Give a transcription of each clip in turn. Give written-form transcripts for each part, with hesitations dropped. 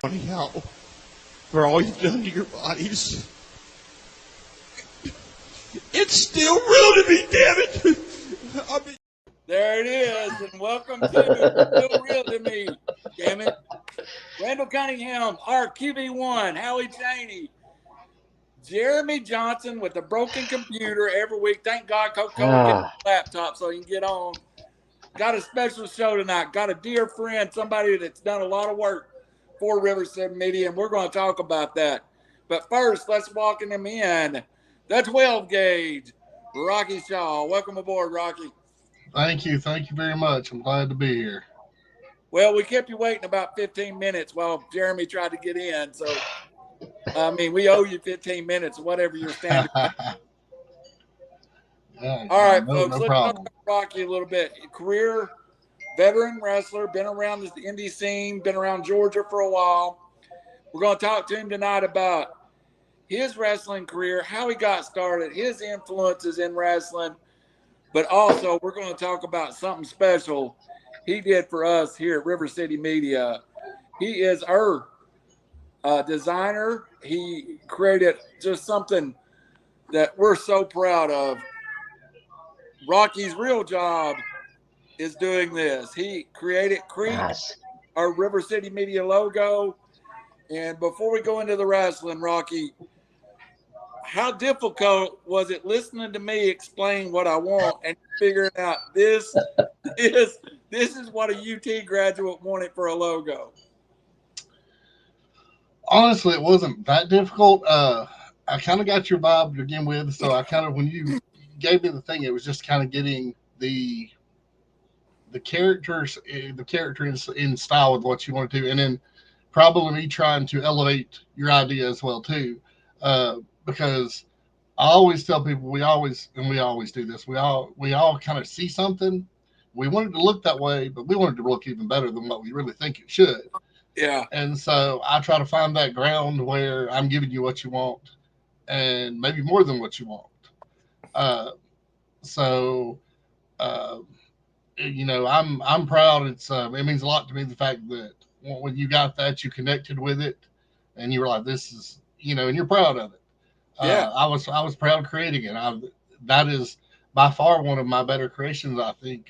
How for all you've done to your bodies. It's still real to me, damn it. There it is, and welcome to Still Real to Me, damn it. Randall Cunningham, our QB1, Howie Chaney, Jeremy Johnson with a broken computer every week. Thank God Coach Cole gets a laptop so he can get on. Got a special show tonight. Got a dear friend, somebody that's done a lot of work for RiverCity-Media, and we're going to talk about that. But first, let's welcome him in. The 12 gauge, Rocky Shaw. Welcome aboard, Rocky. Thank you. Thank you very much. I'm glad to be here. Well, we kept you waiting about 15 minutes while Jeremy tried to get in. So, I mean, we owe you 15 minutes, whatever your standard. Yeah, all right, no, folks, no let's problem. talk about Rocky a little bit. Career veteran wrestler, been around the indie scene, been around Georgia for a while. We're going to talk to him tonight about his wrestling career, how he got started, his influences in wrestling, but also we're going to talk about something special he did for us here at RiverCity-Media. He is our designer. He created just something that we're so proud of. Rocky's real job is doing this. He created our RiverCity-Media logo. And before we go into the wrestling, Rocky, how difficult was it listening to me explain what I want and figuring out this is what a UT graduate wanted for a logo? Honestly, it wasn't that difficult. I kind of got your vibe to begin with, so I kind of, when you gave me the thing, it was just kind of getting the character in style with what you want to do, and then probably me trying to elevate your idea as well too. Because I always tell people we always do this. We all kind of see something. We want it to look that way, but we want it to look even better than what we really think it should. Yeah. And so I try to find that ground where I'm giving you what you want and maybe more than what you want. I'm proud. It means a lot to me, the fact that when you got that, you connected with it and you were like, this is, and you're proud of it. Yeah. I was proud of creating it. That is by far one of my better creations, I think.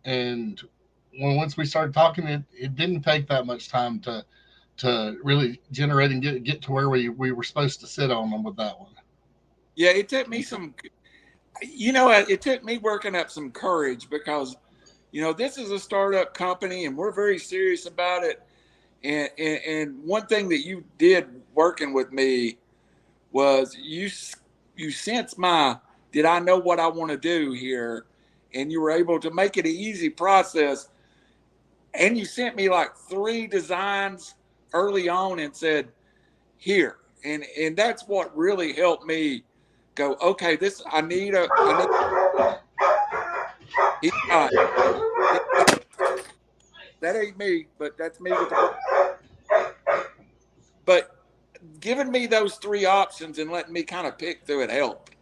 And once we started talking, it didn't take that much time to really generate and get to where we were supposed to sit on them with that one. Yeah, it took me it took me working up some courage because, this is a startup company and we're very serious about it. And one thing that you did working with me was you sensed did I know what I want to do here? And you were able to make it an easy process. And you sent me like 3 designs early on and said, here. And that's what really helped me go, okay, that ain't me, but that's me with the. But giving me those 3 options and letting me kind of pick through it helped.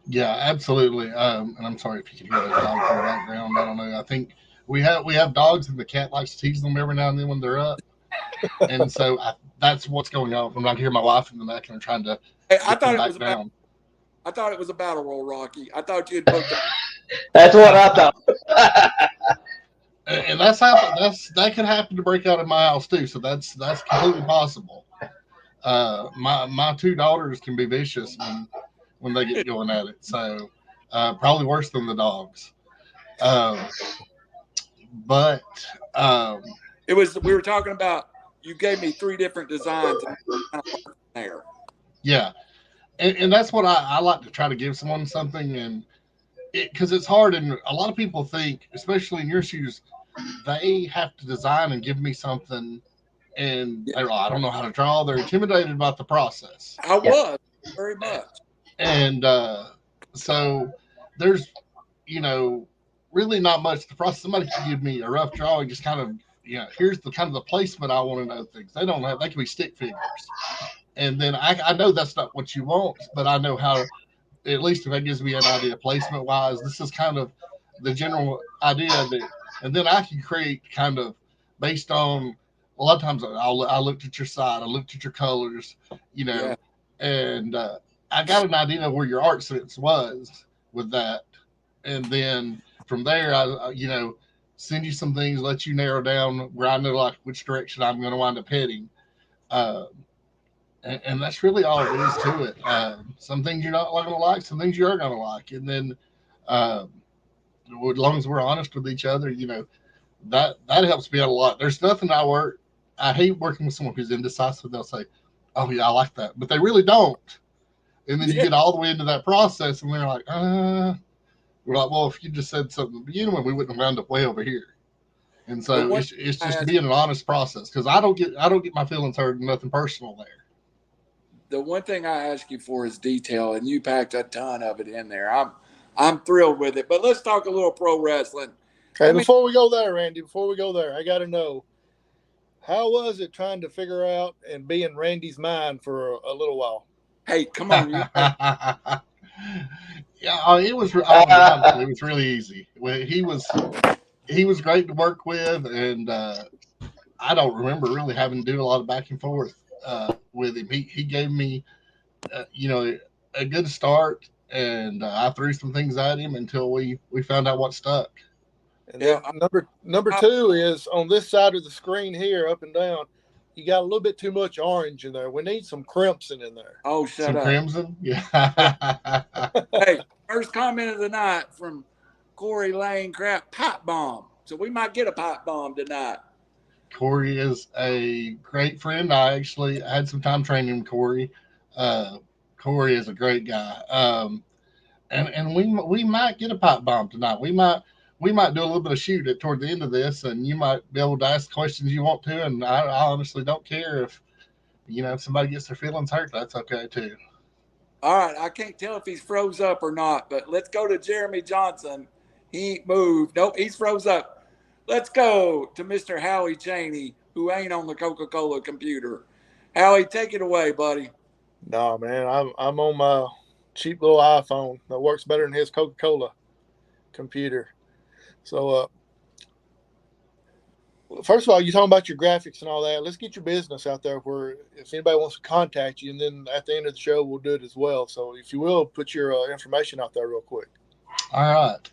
Yeah, absolutely. And I'm sorry if you can hear those dogs in the background. I don't know. I think we have dogs, and the cat likes to tease them every now and then when they're up. And so that's what's going on. When I hear my wife in the back and I'm trying to I thought it was a battle roll, Rocky. I thought you'd booked it. That's what I thought. And that can happen to break out in my house too. So that's completely possible. My 2 daughters can be vicious when they get going at it. So probably worse than the dogs. We were talking about, you gave me 3 different designs there. Yeah. And that's what I like to try to give someone something, and because it's hard, and a lot of people think, especially in your shoes, they have to design and give me something, and they're like, I don't know how to draw. They're intimidated about the process. I was very much. And so there's, really not much the process. Somebody can give me a rough drawing, just kind of, here's the kind of the placement I want to know things. They can be stick figures. And then I know that's not what you want, but I know how, at least if that gives me an idea placement wise, this is kind of the general idea that, and then I can create kind of based on a lot of times I looked at your side, I looked at your colors, Yeah. and I got an idea of where your art sense was with that, and then from there, I send you some things, let you narrow down where I know like which direction I'm going to wind up heading, and that's really all it is to it. Some things you're not going to like, some things you are going to like, and then as long as we're honest with each other, that helps me out a lot. There's nothing I hate working with someone who's indecisive. They'll say, "Oh yeah, I like that," but they really don't. And then you get all the way into that process, and they're like, We're like, well, if you just said something at the beginning, we wouldn't have wound up way over here. And so it's just being an honest process, because I don't get my feelings hurt and nothing personal there. The one thing I ask you for is detail, and you packed a ton of it in there. I'm thrilled with it. But let's talk a little pro wrestling. Hey, before we go there, Randy, I got to know, how was it trying to figure out and be in Randy's mind for a little while? Hey, come on. Yeah, it was really easy. He was great to work with, and I don't remember really having to do a lot of back and forth with him. He gave me, a good start, and I threw some things at him until we found out what stuck. And then number two is on this side of the screen here, up and down. You got a little bit too much orange in there. We need some crimson in there. Oh, shut up. Some crimson? Yeah. Hey, first comment of the night from Corey Lane, pipe bomb. So we might get a pipe bomb tonight. Corey is a great friend. I actually had some time training Corey. Corey is a great guy. And we might get a pipe bomb tonight. We might do a little bit of shoot it toward the end of this, and you might be able to ask questions you want to. And I honestly don't care if somebody gets their feelings hurt. That's okay too. All right, I can't tell if he's froze up or not, but let's go to Jeremy Johnson. He ain't moved. Nope, he's froze up. Let's go to Mr. Howie Cheney, who ain't on the Coca-Cola computer. Howie, take it away, buddy. No, man, I'm on my cheap little iPhone that works better than his Coca-Cola computer. So, first of all, you're talking about your graphics and all that. Let's get your business out there where if anybody wants to contact you, and then at the end of the show, we'll do it as well. So if you will, put your information out there real quick. All right.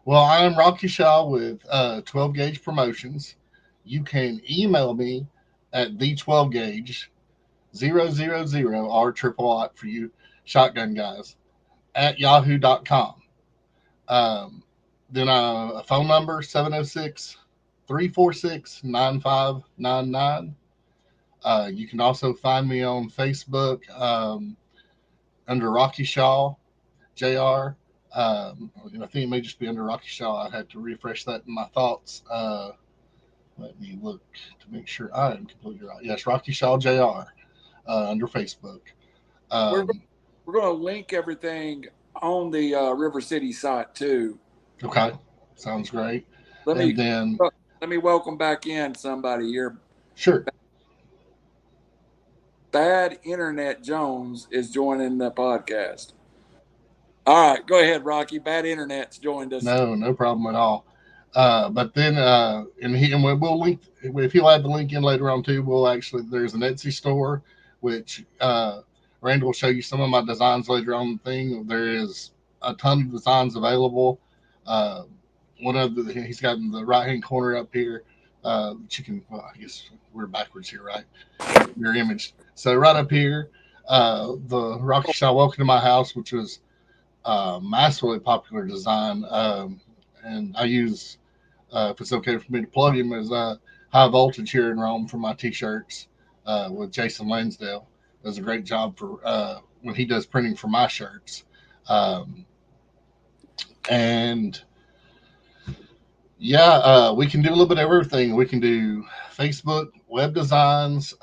Well, I am Rocky Shaw with 12 Gauge Promotions. You can email me at the12gauge 000 R triple aught for you shotgun guys at yahoo.com. Then a phone number 706-346-9599. You can also find me on Facebook under Rocky Shaw JR. I think it may just be under Rocky Shaw. I had to refresh that in my thoughts. Let me look to make sure I am completely right. Yes, Rocky Shaw JR under Facebook. We're going to link everything on the River City site too. Okay, sounds great. Let me welcome back in somebody here. Sure. Bad Internet Jones is joining the podcast. All right, go ahead, Rocky. Bad Internet's joined us. No problem at all. But then, and we'll link, if he'll add the link in later on too, there's an Etsy store, which Randy will show you some of my designs later on the thing. There is a ton of designs available. He's got in the right-hand corner up here, I guess we're backwards here, right? Your image. So right up here, the Rocky Shaw Welcome to My House, which was massively popular design. And I use, if it's okay for me to plug him, as High Voltage here in Rome for my t-shirts with Jason Lansdale. Does a great job for when he does printing for my shirts. And we can do a little bit of everything. We can do Facebook, web designs,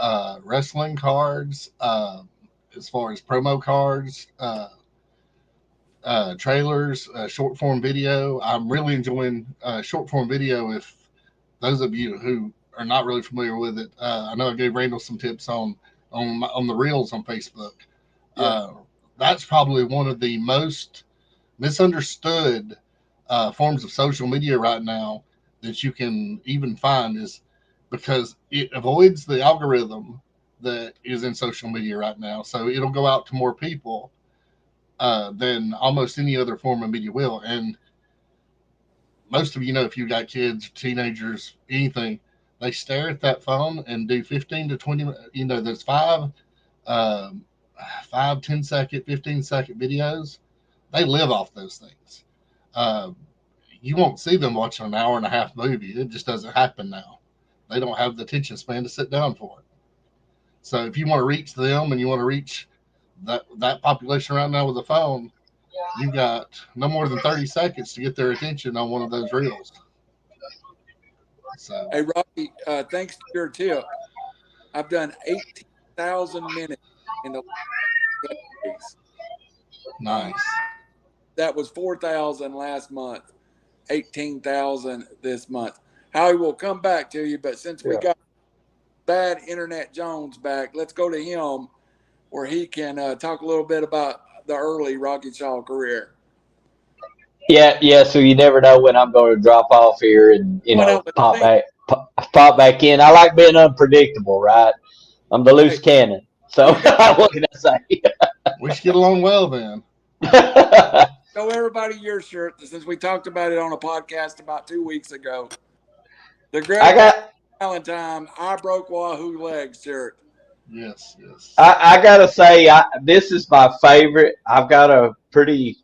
wrestling cards, as far as promo cards, trailers, short form video. I'm really enjoying short form video. If those of you who are not really familiar with it, I know I gave Randall some tips on the reels on Facebook. That's probably one of the most misunderstood forms of social media right now that you can even find is because it avoids the algorithm that is in social media right now. So it'll go out to more people than almost any other form of media will. And most of you know, if you've got kids, teenagers, anything, they stare at that phone and do 15 to 20, there's um, 5, 10 second, 15-second videos. They live off those things. Uh, you won't see them watching an hour and a half movie. It just doesn't happen now. They don't have the attention span to sit down for it. So if you want to reach them and you want to reach that population right now with a phone, you've got no more than 30 seconds to get their attention on one of those reels. So, Hey, Rocky, thanks to your tip, I've done 18,000 minutes in the last 7 days. nice. That was 4,000 last month, 18,000 this month. Howie will come back to you, but since we got Bad Internet Jones back, let's go to him where he can talk a little bit about the early Rocky Shaw career. Yeah. So you never know when I'm going to drop off here and pop back in. I like being unpredictable, right? I'm the loose cannon. So what can I say? We should get along well then. Show everybody your shirt since we talked about it on a podcast about 2 weeks ago. The Greg Valentine I broke Wahoo leg shirt. Yes. I gotta say, this is my favorite. I've got a pretty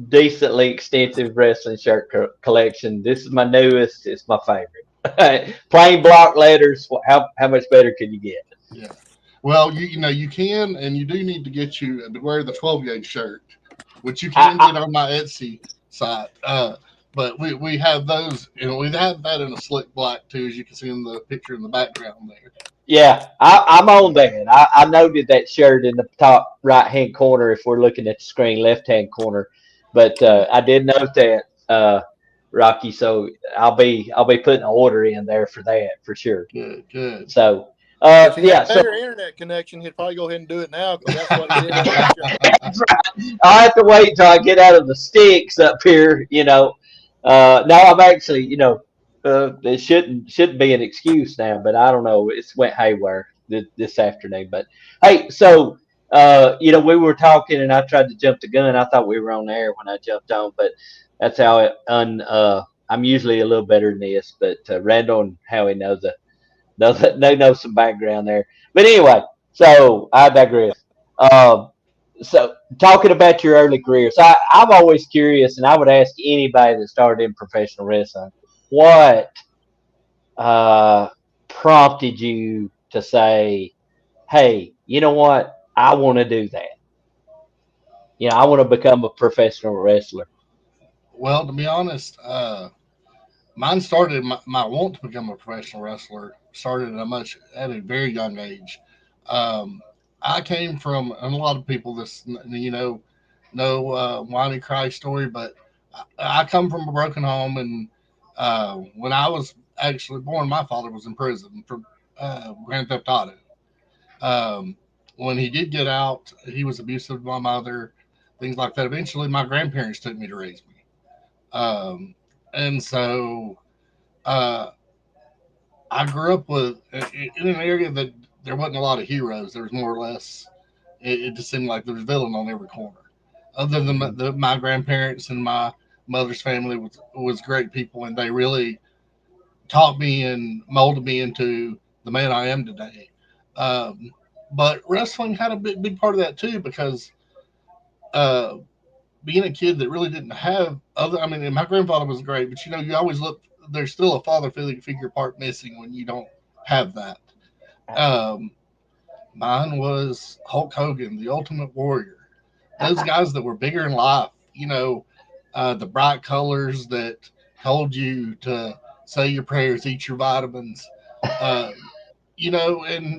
decently extensive wrestling shirt collection. This is my newest. It's my favorite. Plain block letters. How much better can you get? Yeah. Well, you can, and you do need to wear the 12-gauge shirt, which you can get on my Etsy site. But we have those, we have that in a slick black too, as you can see in the picture in the background there. Yeah, I'm on that. I noted that shirt in the top right-hand corner if we're looking at the screen, left-hand corner. But I did note that, Rocky. So I'll be putting an order in there for that for sure. Good. So if he had a better internet connection, he'd probably go ahead and do it now because that's what he did. That's right. I'll have to wait till I get out of the sticks up here. No, I'm actually, it shouldn't be an excuse now, but I don't know. It's went haywire this afternoon. But hey, so we were talking, and I tried to jump the gun. I thought we were on the air when I jumped on, but that's how I'm usually a little better than this. But Randall and Howie they know some background there. But anyway, so I digress. So talking about your early career, so I'm always curious, and I would ask anybody that started in professional wrestling, what prompted you to say, hey, you know what? I want to do that. I want to become a professional wrestler. Well, to be honest, mine started, my want to become a professional wrestler started at a very young age. I came from, and a lot of people know whiny cry story, but I come from a broken home, and when I was actually born, my father was in prison for Grand Theft Auto. When he did get out, he was abusive to my mother, things like that. Eventually, my grandparents took me to raise me. And so I grew up in an area that there wasn't a lot of heroes. There was more or less, it just seemed like there was a villain on every corner. Other than my grandparents and my mother's family was great people, and they really taught me and molded me into the man I am today. But wrestling had a big part of that too, because being a kid that really didn't have and my grandfather was great, but you always look, there's still a father figure part missing when you don't have that. Mine was Hulk Hogan, the Ultimate Warrior. Those guys that were bigger in life, the bright colors that told you to say your prayers, eat your vitamins, and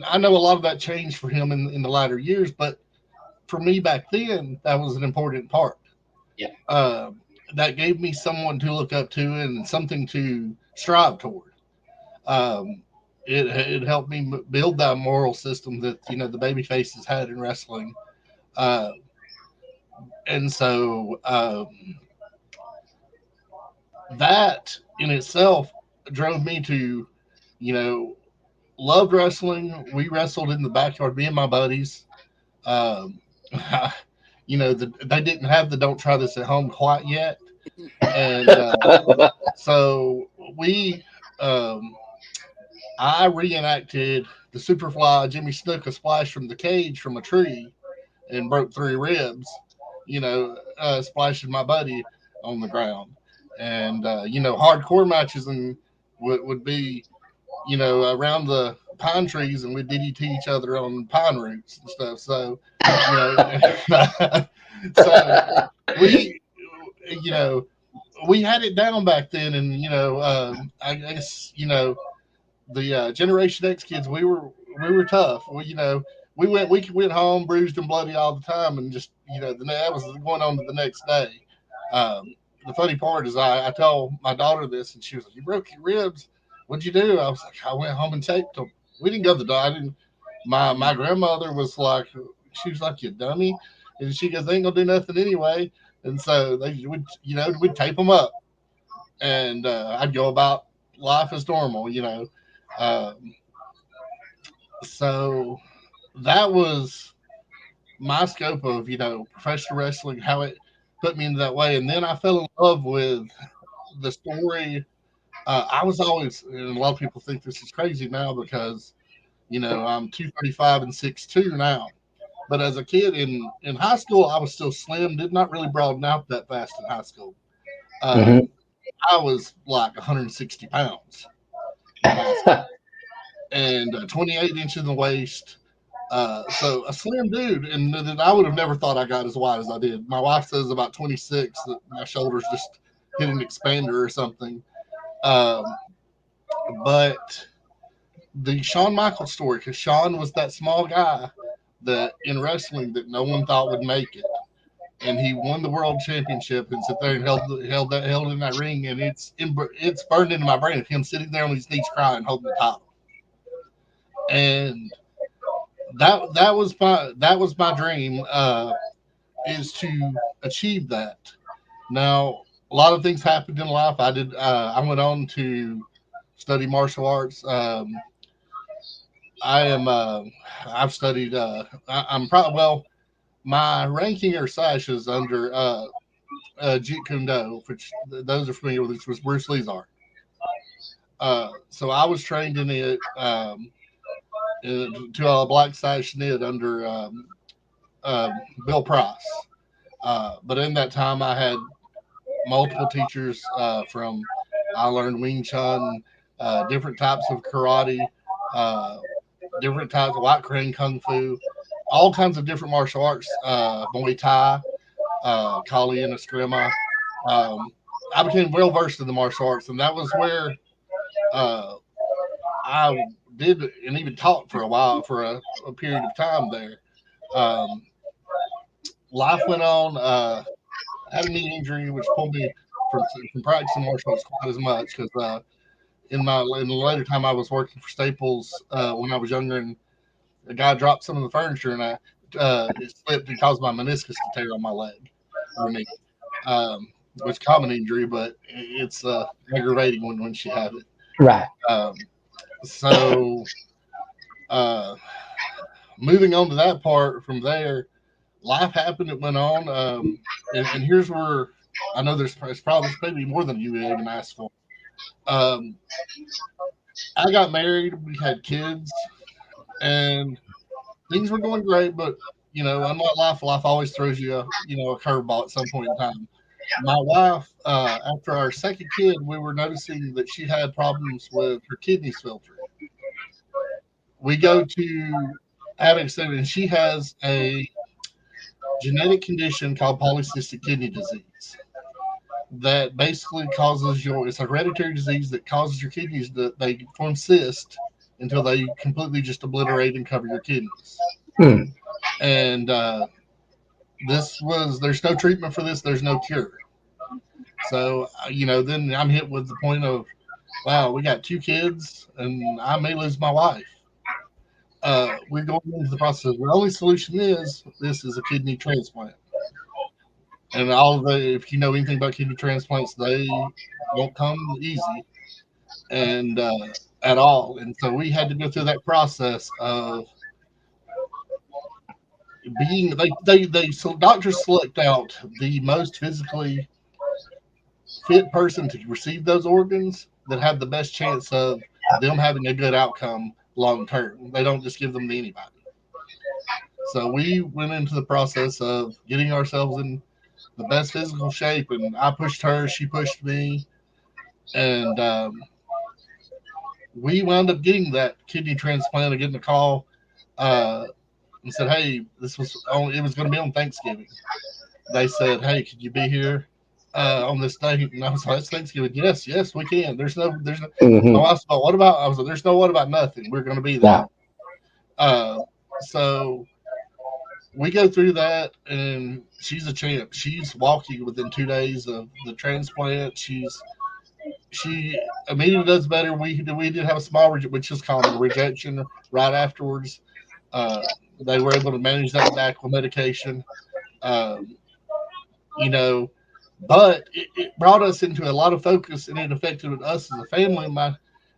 I know a lot of that changed for him in the latter years, but for me back then, that was an important part. Yeah. That gave me someone to look up to and something to strive toward. It helped me build that moral system that the baby faces had in wrestling, and so that in itself drove me to loved wrestling. We wrestled in the backyard, me and my buddies. Um, they didn't have the "Don't try this at home" quite yet, and so we, um, I reenacted the Superfly Jimmy Snuka splash from the cage from a tree and broke 3 ribs. Splashing my buddy on the ground, and hardcore matches and would be around the pine trees, and we DDT each other on pine roots and stuff. So, so we, you know, we had it down back then, and I guess the Generation X kids, we were tough. We went home bruised and bloody all the time, and just that was going on to the next day. The funny part is I tell my daughter this, and she was like, "You broke your ribs. What'd you do?" I was like, "I went home and taped them." We didn't go to the doctor. I didn't. My grandmother was like, she was like, "You dummy," and she goes, "They ain't gonna do nothing anyway." And so we'd tape them up, and I'd go about life as normal. Um, so that was my scope of professional wrestling, how it put me into that way, and then I fell in love with the story. I was always, and a lot of people think this is crazy now because I'm 235 and 6'2" now. But as a kid in high school, I was still slim, did not really broaden out that fast in high school. Mhm. I was like 160 pounds in high school and 28 inches in the waist. So a slim dude, and then I would have never thought I got as wide as I did. My wife says about 26 that my shoulders just hit an expander or something. Um, but the Shawn Michaels story, because Shawn was that small guy that in wrestling that no one thought would make it, and he won the world championship and sit there and held in that ring, and it's burned into my brain of him sitting there on his knees crying, holding the title, and that was my dream, is to achieve that. Now, a lot of things happened in life. I went on to study martial arts. I am. I've studied. I'm probably well. My ranking or sash is under Jeet Kune Do, which those are familiar with, which was Bruce Lee's art. So I was trained in it to a black sash knit under Bill Price. But in that time, I had multiple teachers from. I learned Wing Chun, different types of karate, uh, different types of white crane kung fu, all kinds of different martial arts, Muay Thai, Kali and Eskrima. Um, I became well versed in the martial arts, and that was where uh, I did and even taught for a while for a period of time there. Um, Life went on. I had a knee injury, which pulled me from practicing martial arts quite as much because in the later time I was working for Staples when I was younger, and a guy dropped some of the furniture, and it slipped and caused my meniscus to tear on my leg or knee, which is a common injury, but it's aggravating when she had it. Right. Um, so uh, moving on to that part from there, life happened. It went on, and here's where I know it's probably maybe more than you would even ask for. Um, I got married, we had kids, and things were going great, but unlike life always throws you a curveball at some point in time. My wife, after our second kid, we were noticing that she had problems with her kidneys filtering. We go to have and she has a genetic condition called polycystic kidney disease that basically it's a hereditary disease that causes your kidneys they form cysts until they completely just obliterate and cover your kidneys. Hmm. And there's no treatment for this, there's no cure. So then I'm hit with the point of, wow, we got 2 kids and I may lose my wife. We're going into the process. The only solution is this is a kidney transplant. And if you know anything about kidney transplants, they won't come easy. And at all. And so we had to go through that process of being so doctors select out the most physically fit person to receive those organs that have the best chance of them having a good outcome long term. They don't just give them to anybody. So we went into the process of getting ourselves in the best physical shape, and I pushed her, she pushed me, and we wound up getting that kidney transplant. Getting a call and said, "Hey, this was on. It was going to be on Thanksgiving." They said, "Hey, could you be here on this day?" And I was like, "It's Thanksgiving." Yes, we can. There's no. Mm-hmm. My wife said, "What about?" I was like, "There's no what about nothing. We're going to be there." No. So we go through that, and she's a champ. She's walking within 2 days of the transplant. She immediately does better. We did have a small, which is common, rejection right afterwards. They were able to manage that with actual medication. Um, you know, but it brought us into a lot of focus, and it affected us as a family.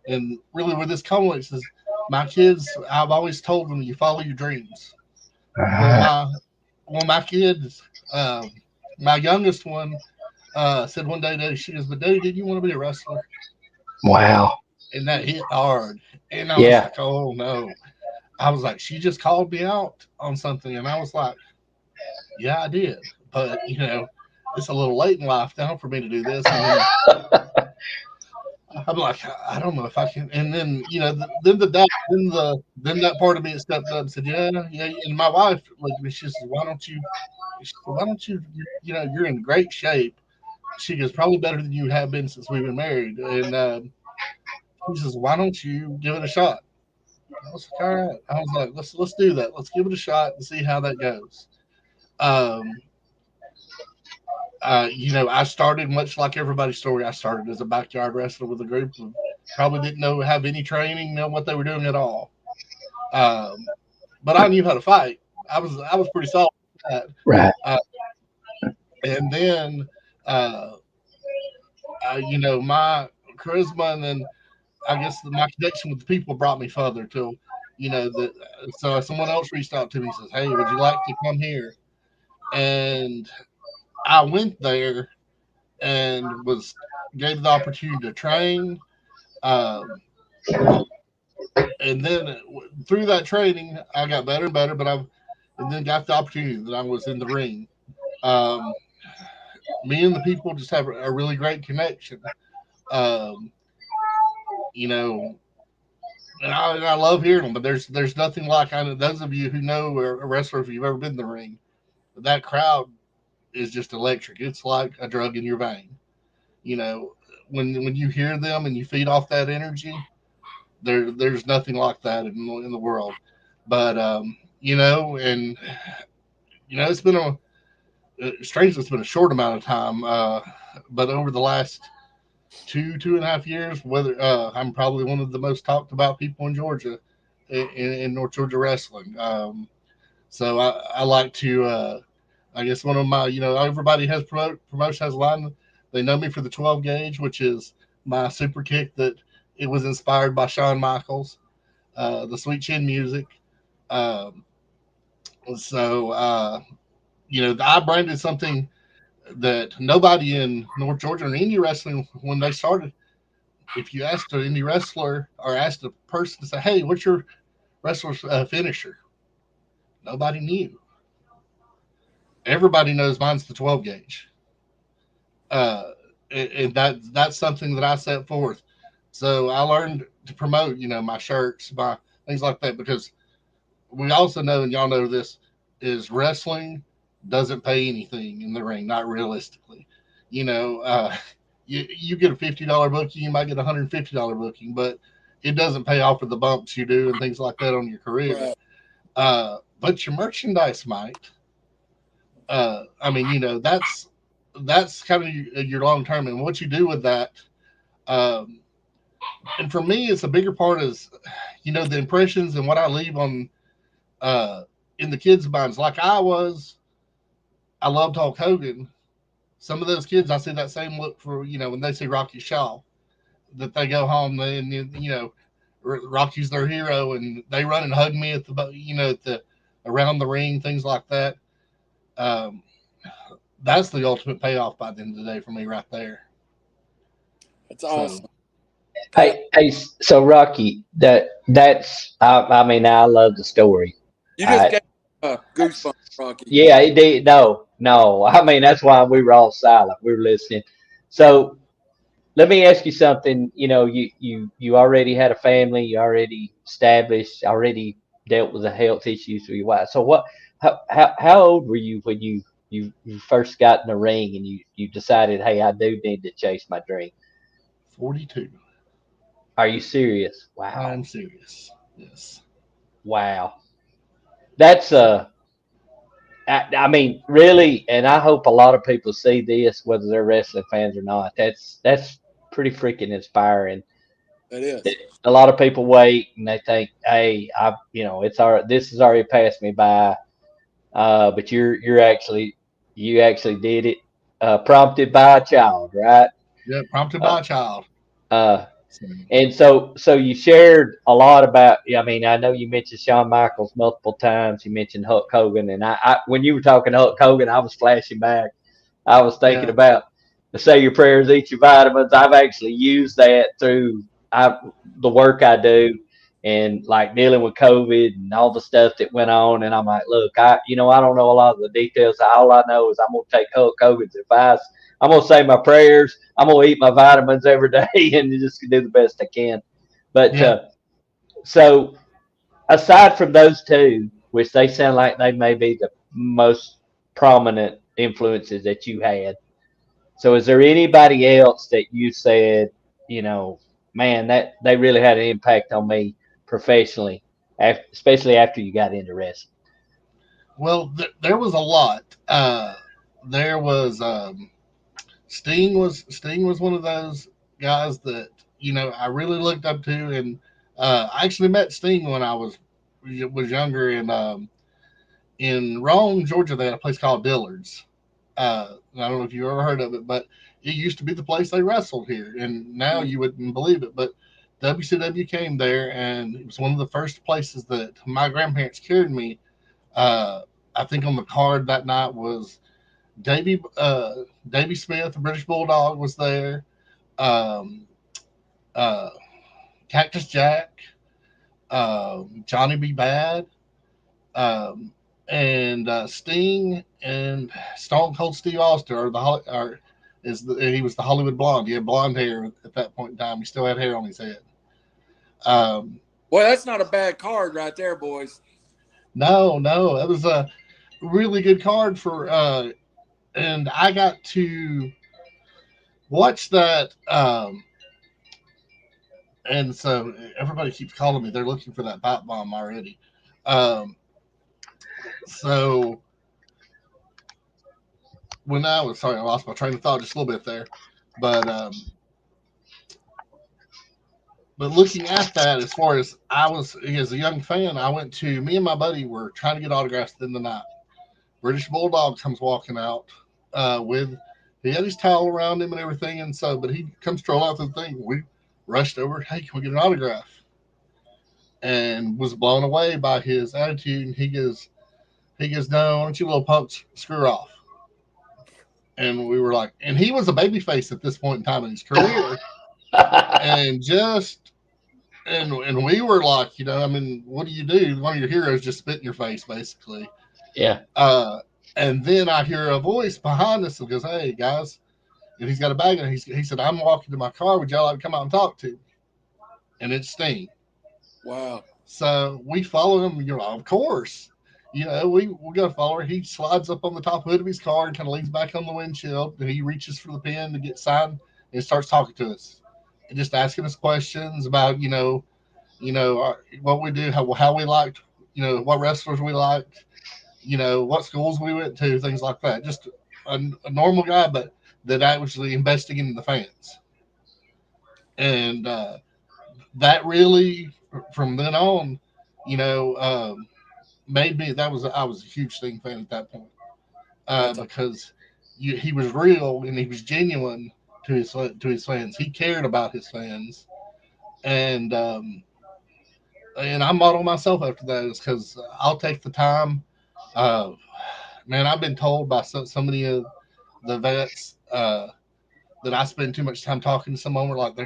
And really where this culminates is my kids. I've always told them, you follow your dreams. Well, my kids, my youngest one said one day, Daddy, she goes, "But Daddy, did you want to be a wrestler?" Wow. And that hit hard. And I was Yeah. like, "Oh no." I was like, "She just called me out on something," and I was like, "Yeah, I did, but it's a little late in life now for me to do this." And then I'm like, "I don't know if I can." And then then that part of me stepped up and said, "Yeah, yeah." And my wife looked at me. She says, "Why don't you?" She said, "Why don't you? You're in great shape." She goes, "Probably better than you have been since we've been married." And she says, "Why don't you give it a shot?" I was like, "All right." I was like, "Let's do that. Let's give it a shot and see how that goes." Um, I started much like everybody's story. I started as a backyard wrestler with a group of probably didn't have any training, know what they were doing at all. Um, but I knew how to fight. I was pretty solid at that. Right. Uh, and then, uh, my charisma, and then I guess my connection with the people brought me further till, that. So someone else reached out to me and says, "Hey, would you like to come here?" And I went there and was gave the opportunity to train. Um, and then through that training, I got better and better. But and then got the opportunity that I was in the ring. Um, Me and the people just have a really great connection. Um, you know, and I love hearing them. But there's nothing like, I know those of you who know a wrestler, if you've ever been in the ring, that crowd is just electric. It's like a drug in your vein. You know, when you hear them and you feed off that energy, there's nothing like that in the world. But and it's been strangely, it's been a short amount of time, but over the last 2.5 years, whether I'm probably one of the most talked about people in Georgia, in North Georgia wrestling. So I like to, I guess one of my, everybody has promotion has a line. They know me for the 12 gauge, which is my super kick that it was inspired by Shawn Michaels, the Sweet Chin Music. Um, so, I branded something that nobody in North Georgia or indie wrestling, when they started, if you asked an indie wrestler or asked a person to say, "Hey, what's your wrestler's finisher?" Nobody knew. Everybody knows mine's the 12 gauge. Uh, and that's something that I set forth. So I learned to promote, my shirts, my things like that, because we also know, and y'all know this, is wrestling doesn't pay anything in the ring, not realistically. You know, you get a $50 booking, you might get $150 booking, but it doesn't pay off for the bumps you do and things like that on your career. Right. But your merchandise might. I mean, that's kind of your long term, and what you do with that. Um, and for me, it's a bigger part is, the impressions and what I leave on in the kids' minds. Like I loved Hulk Hogan. Some of those kids, I see that same look for, when they see Rocky Shaw, that they go home and, Rocky's their hero, and they run and hug me at the around the ring, things like that. That's the ultimate payoff by the end of the day for me, right there. That's awesome. So Rocky, that's I mean, I love the story. You just get goosebumps, Rocky. Yeah, it did. No. I mean, that's why we were all silent. We were listening. So let me ask you something. You already had a family. You already established. Already dealt with the health issues with your wife. So how old were you when you first got in the ring and you decided, hey, I do need to chase my dream? 42. Are you serious? Wow. I'm serious. Yes. Wow. That's I mean, really, and I hope a lot of people see this, whether they're wrestling fans or not. That's pretty freaking inspiring. It is. A lot of people wait and they think, "Hey, this has already passed me by." But you actually did it, prompted by a child, right? Yeah, prompted by a child. Uh, And so you shared a lot about. I mean, I know you mentioned Shawn Michaels multiple times. You mentioned Hulk Hogan, and I when you were talking Hulk Hogan, I was flashing back. I was thinking about the say your prayers, eat your vitamins. I've actually used that through the work I do, and like dealing with COVID and all the stuff that went on. And I'm like, look, I don't know a lot of the details. All I know is I'm gonna take Hulk Hogan's advice. I'm gonna say my prayers. I'm gonna eat my vitamins every day and just do the best I can. But so aside from those two, which they sound like they may be the most prominent influences that you had, so is there anybody else that you said, man, that they really had an impact on me professionally, especially after you got into wrestling? Well, there was a lot. There was Sting was one of those guys that I really looked up to, and I actually met Sting when I was younger in Rome, Georgia. They had a place called Dillard's. I don't know if you ever heard of it, but it used to be the place they wrestled here, and now you wouldn't believe it, but WCW came there, and it was one of the first places that my grandparents carried me. I think on the card that night was Davy Smith, the British Bulldog, was there. Um, uh, Cactus Jack, Johnny B. Bad, um, and Sting and Stone Cold Steve Austin he was the Hollywood Blonde. He had blonde hair at that point in time. He still had hair on his head. Boy, that's not a bad card right there, boys. No, that was a really good card for. And I got to watch that. And so everybody keeps calling me. They're looking for that pipe bomb already. So when I lost my train of thought just a little bit there, but looking at that, as far as I was as a young fan, me and my buddy were trying to get autographs in the night. British Bulldog comes walking out he had his towel around him and everything, but he comes strolling out the thing. We rushed over, hey, can we get an autograph? And was blown away by his attitude. And he goes, no, why don't you little punks screw off? And we were like, and he was a babyface at this point in time in his career. and we were like, I mean, what do you do? One of your heroes just spit in your face, basically. Yeah. And then I hear a voice behind us that goes, hey, guys. And he's got a bag, and he said, I'm walking to my car. Would y'all like to come out and talk to me? And it's Sting. Wow. So we follow him, of course. We got to follow her. He slides up on the top hood of his car and kind of leans back on the windshield. And he reaches for the pen to get signed and starts talking to us. And just asking us questions about, what we do, how we liked, what wrestlers we liked, what schools we went to, things like that. Just a normal guy, but that actually investing in the fans. And that really, from then on, made me, I was a huge Sting fan at that point. Because he was real and he was genuine to his fans. He cared about his fans. And and I model myself after that, is because I'll take the time. Uh, Man, I've been told by so many of the vets that I spend too much time talking to someone. We're like,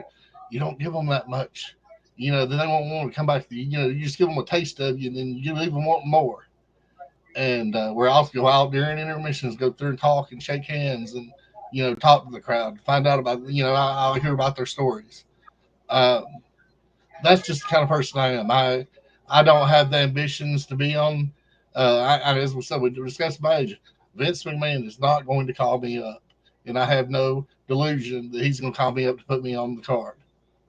you don't give them that much. You know, then they won't want to come back to you. You know, you just give them a taste of you, and then you leave them wanting more. And we're also go out during intermissions, go through and talk and shake hands, and talk to the crowd, find out about I'll hear about their stories. Um, that's just the kind of person I am. I don't have the ambitions to be on. As we said, we discussed my age. Vince McMahon is not going to call me up, and I have no delusion that he's going to call me up to put me on the card.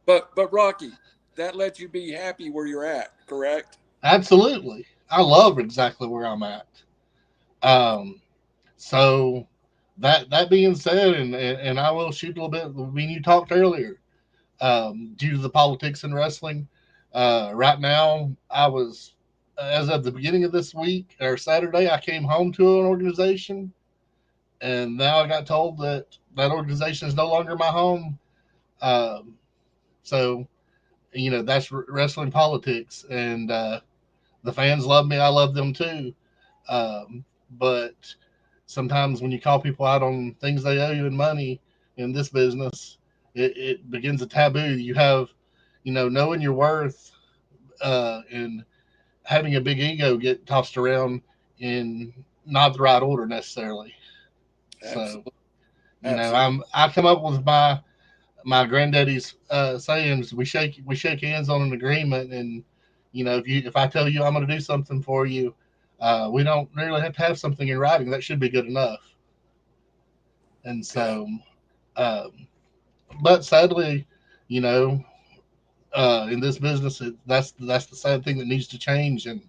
But Rocky, that lets you be happy where you're at, correct? Absolutely, I love exactly where I'm at. Um, so that being said, and I will shoot a little bit. When you talked earlier, due to the politics in wrestling. Right now, as of the beginning of this week or Saturday, I came home to an organization, and now I got told that that organization is no longer my home. Um, so, that's wrestling politics, and the fans love me. I love them too. But sometimes when you call people out on things they owe you in money in this business, it begins a taboo. You have, knowing your worth and having a big ego get tossed around in not the right order necessarily. So, Absolutely. Absolutely. I come up with my granddaddy's sayings. We shake hands on an agreement, and if I tell you I'm going to do something for you, we don't really have to have something in writing. That should be good enough. And so, um, but sadly, you know, in this business, that's the sad thing that needs to change. And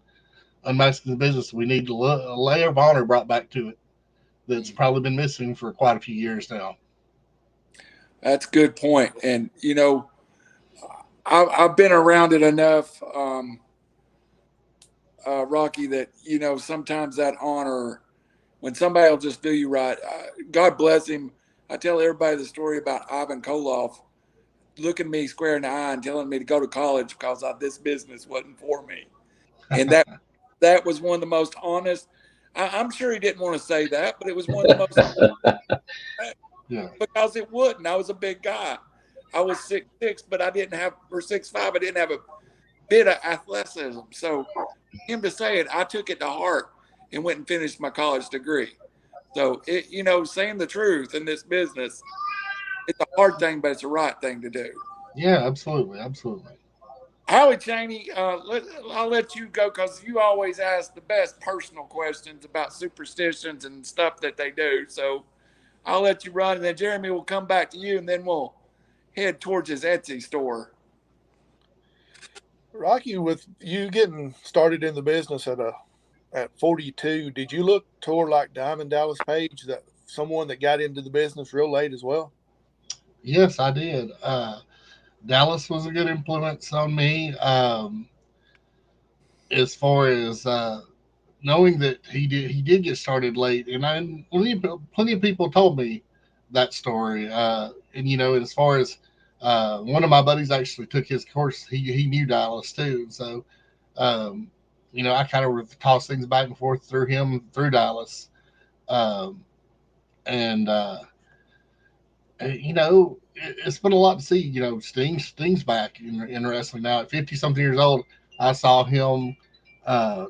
unmasking the business, we need a layer of honor brought back to it that's probably been missing for quite a few years now. That's a good point. And, I've been around it enough, Rocky, that, sometimes that honor, when somebody will just do you right, God bless him. I tell everybody the story about Ivan Koloff looking me square in the eye and telling me to go to college because this business wasn't for me. And that was one of the most honest. I'm sure he didn't want to say that, but it was one of the most because it wouldn't. I was a big guy. I was 6'6", but I didn't have, or 6'5", I didn't have a bit of athleticism. So him to say it, I took it to heart and went and finished my college degree. So saying the truth in this business, it's a hard thing, but it's the right thing to do. Yeah, absolutely, absolutely. Howie Cheney, I'll let you go because you always ask the best personal questions about superstitions and stuff that they do. So I'll let you run, and then Jeremy will come back to you, and then we'll head towards his Etsy store. Rocky, with you getting started in the business at 42, did you look toward like Diamond Dallas Page, that someone that got into the business real late as well? Yes, I did. Dallas was a good influence on me as far as knowing that he did get started late, and plenty of people told me that story. And as far as one of my buddies actually took his course, he knew Dallas too. So I kind of tossed things back and forth through him through Dallas, and it's been a lot to see. Sting's back in wrestling now at 50 something years old. I saw him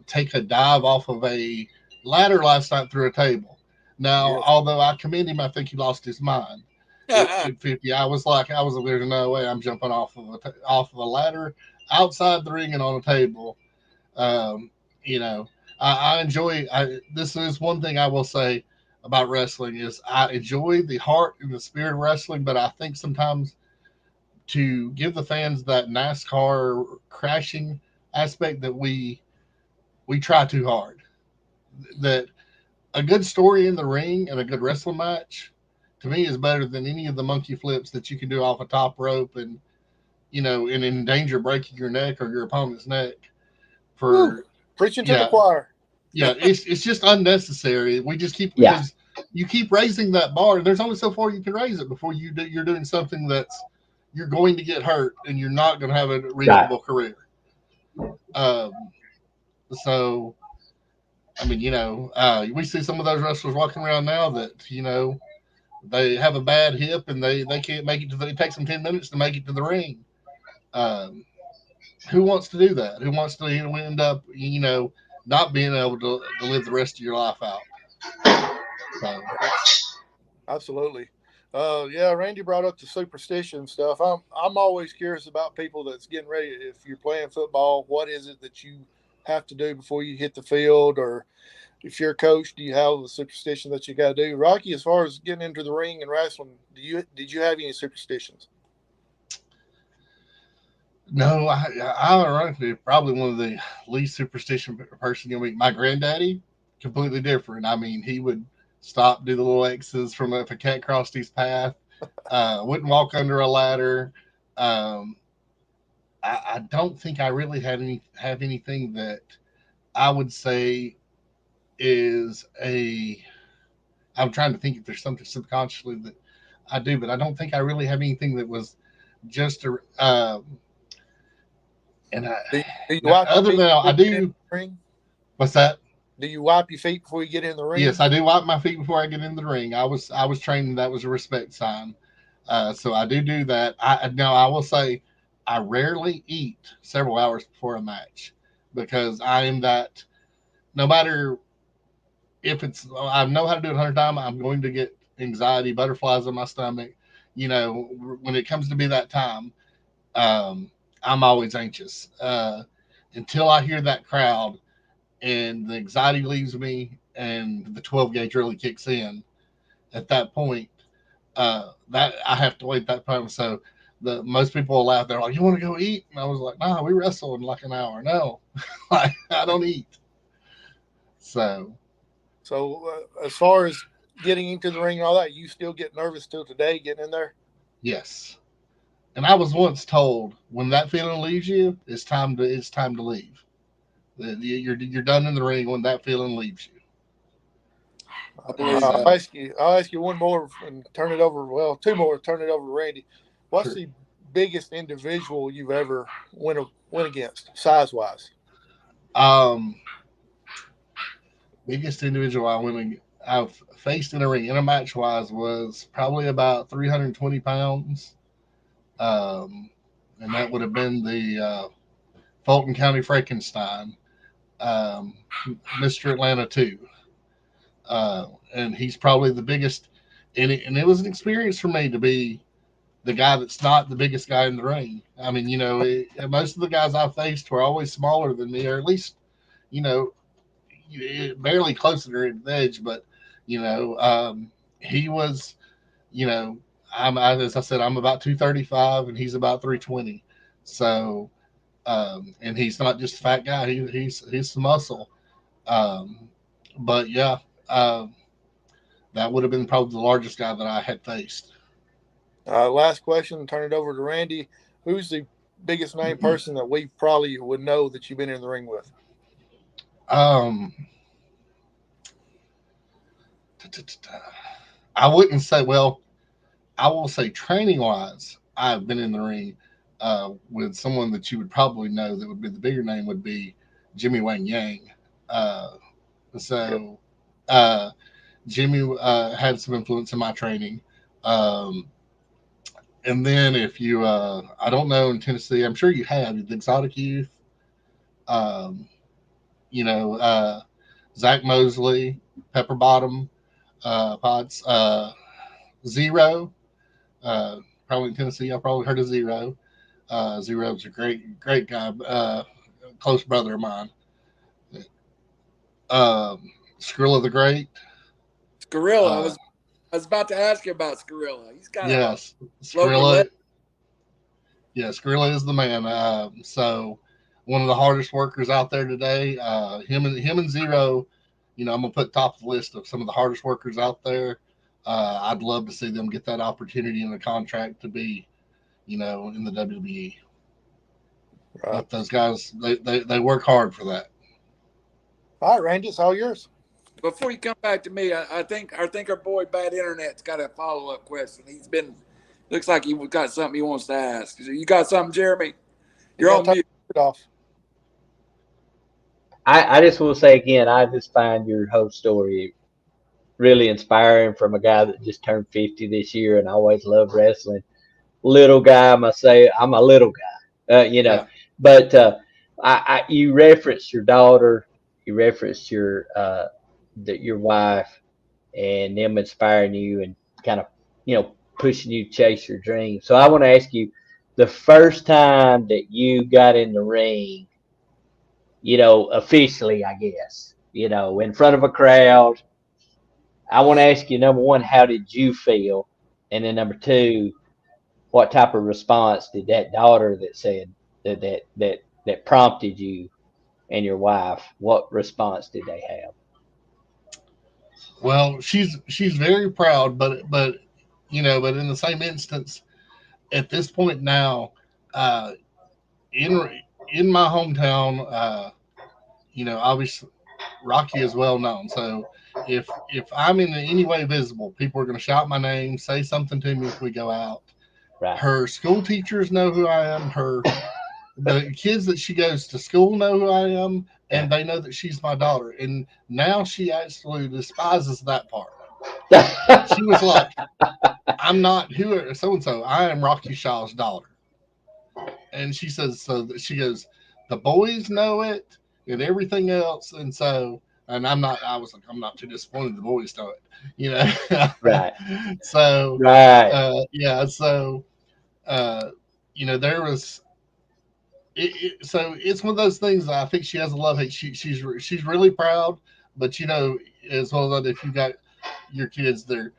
take a dive off of a ladder last night through a table. Now, although I commend him, I think he lost his mind. At 50, I was there's no way I'm jumping off of a ladder outside the ring and on a table. I enjoy. This is one thing I will say about wrestling is I enjoy the heart and the spirit of wrestling, but I think sometimes to give the fans that NASCAR crashing aspect that we try too hard. That a good story in the ring and a good wrestling match to me is better than any of the monkey flips that you can do off a top rope and and in danger breaking your neck or your opponent's neck. Preaching to the choir. Yeah, it's just unnecessary. We just keep because you keep raising that bar. There's only so far you can raise it before you're doing something you're going to get hurt and you're not going to have a reasonable career. Um, so, I mean, we see some of those wrestlers walking around now that, they have a bad hip and they can't make it it takes them 10 minutes to make it to the ring. Um, who wants to do that? Who wants to end up, not being able to live the rest of your life out? So, Absolutely. Yeah, Randy brought up the superstition stuff. I'm always curious about people that's getting ready. If you're playing football, what is it that you have to do before you hit the field? Or if you're a coach, do you have a superstition that you got to do? Rocky, as far as getting into the ring and wrestling, did you have any superstitions? no, I ironically probably one of the least superstition person you meet. My granddaddy, completely different. I mean, he would stop, do the little X's from if a cat crossed his path. Wouldn't walk under a ladder. Um, I don't think I really have anything that I would say is a. I'm trying to think if there's something subconsciously that I do, but I don't think I really have anything that was just a. And Do you wipe other than I do. What's that? Do you wipe your feet before you get in the ring? Yes, I do wipe my feet before I get in the ring. I was trained that was a respect sign, so I do that. I will say I rarely eat several hours before a match because I am that. No matter if I know how to do it 100 times, I'm going to get anxiety, butterflies in my stomach. When it comes to be that time, I'm always anxious until I hear that crowd and the anxiety leaves me and the 12 gauge really kicks in. At that point, that I have to wait that time. So most people will laugh. They're like, "You want to go eat?" And I was like, "Nah, we wrestle in like an hour." No, I don't eat. So as far as getting into the ring and all that, you still get nervous till today getting in there? Yes. And I was once told when that feeling leaves you, it's time to leave. You're done in the ring when that feeling leaves you. I'll ask you one more and turn it over. Well, two more. Turn it over to Randy. What's the biggest individual you've ever went against, size wise? Biggest individual I've faced in a ring, in a match wise, was probably about 320 pounds. And that would have been the Fulton County Frankenstein, Mr. Atlanta 2. And he's probably the biggest. And it was an experience for me to be the guy that's not the biggest guy in the ring. I mean, most of the guys I faced were always smaller than me, or at least, barely closer to the edge. But, he was, as I said, I'm about 235 and he's about 320. So, and he's not just a fat guy. He's some muscle. But yeah, that would have been probably the largest guy that I had faced. Last question, turn it over to Randy. Who's the biggest name person that we probably would know that you've been in the ring with? I wouldn't say, well, I will say training wise, I've been in the ring with someone that you would probably know that would be the bigger name would be Jimmy Wang Yang. Jimmy had some influence in my training. And then if you, I don't know in Tennessee, I'm sure you have the Exotic Youth, Zach Mosley, Pepper Bottom, Pots, Zero, probably in Tennessee. I've probably heard of Zero. Zero's a great guy, close brother of mine. Skrilla the Great. Skrilla. I was about to ask you about Skrilla. He's kind of Skrilla. Yeah, Skrilla is the man. So one of the hardest workers out there today. Him and Zero. I'm gonna put top of the list of some of the hardest workers out there. I'd love to see them get that opportunity in a contract to be, in the WWE. Right. But those guys, they work hard for that. All right, Randy, it's all yours. Before you come back to me, I think our boy Bad Internet's got a follow-up question. Looks like he got something he wants to ask. You got something, Jeremy? You're on mute. Off. I just will say again, I just find your whole story really inspiring from a guy that just turned 50 this year and I always loved wrestling. Little guy, I must say, I'm a little guy, Yeah. but you referenced your daughter, you referenced your wife, and them inspiring you and kind of, pushing you to chase your dreams. So I want to ask you, the first time that you got in the ring, officially, I guess, in front of a crowd, I want to ask you, number one, how did you feel? And then number two, what type of response did that daughter that said that prompted you and your wife, what response did they have? Well, she's very proud, but but in the same instance, at this point now, uh, in in my hometown, obviously Rocky is well known. So if I'm in any way visible, people are going to shout my name, say something to me if we go out. Right. Her school teachers know who I am. The kids that she goes to school know who I am, and they know that she's my daughter. And now she actually despises that part. She was like, "I'm not who so and so. I am Rocky Shaw's daughter." And she says, so that she goes, the boys know it and everything else. And I'm not, I was like, I'm not too disappointed the boys know it, Right. So, Right. yeah. So, there was, so it's one of those things that I think she has a love hate. She's really proud, but as well as if you got your kids, they're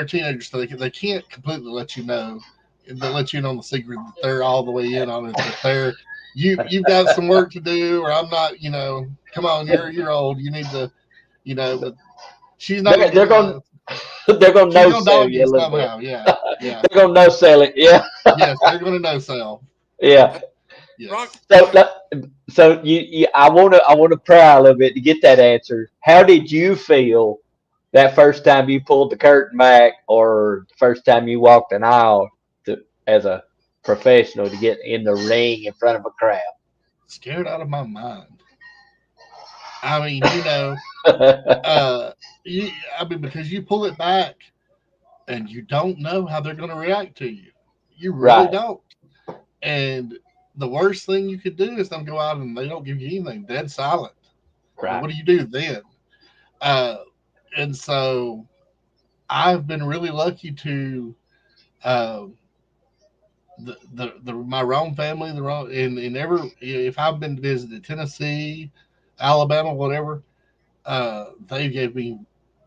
teenagers, so they can't completely let you know. They let you in on the secret that they're all the way in on it. That you've got some work to do, or I'm not. Come on, you're old. You need to, But she's not They're, gonna give they're me going no. they're going to She's no gonna sell dog you a me little bit. somehow. Yeah, yeah, They're going to no sell it. Yeah. yes. They're gonna no sell. Yeah. Rocky, Yes. So I want to pry a little bit to get that answer. How did you feel that first time you pulled the curtain back, or the first time you walked an aisle as a professional to get in the ring in front of a crowd? Scared out of my mind. I mean, uh, because you pull it back and you don't know how they're going to react to you. You really Right. don't. And the worst thing you could do is them go out and they don't give you anything, dead silent. Well, Right. what do you do then? Uh, and so I've been really lucky to uh, my own family, the wrong in ever if I've been visited Tennessee, Alabama, whatever, they gave me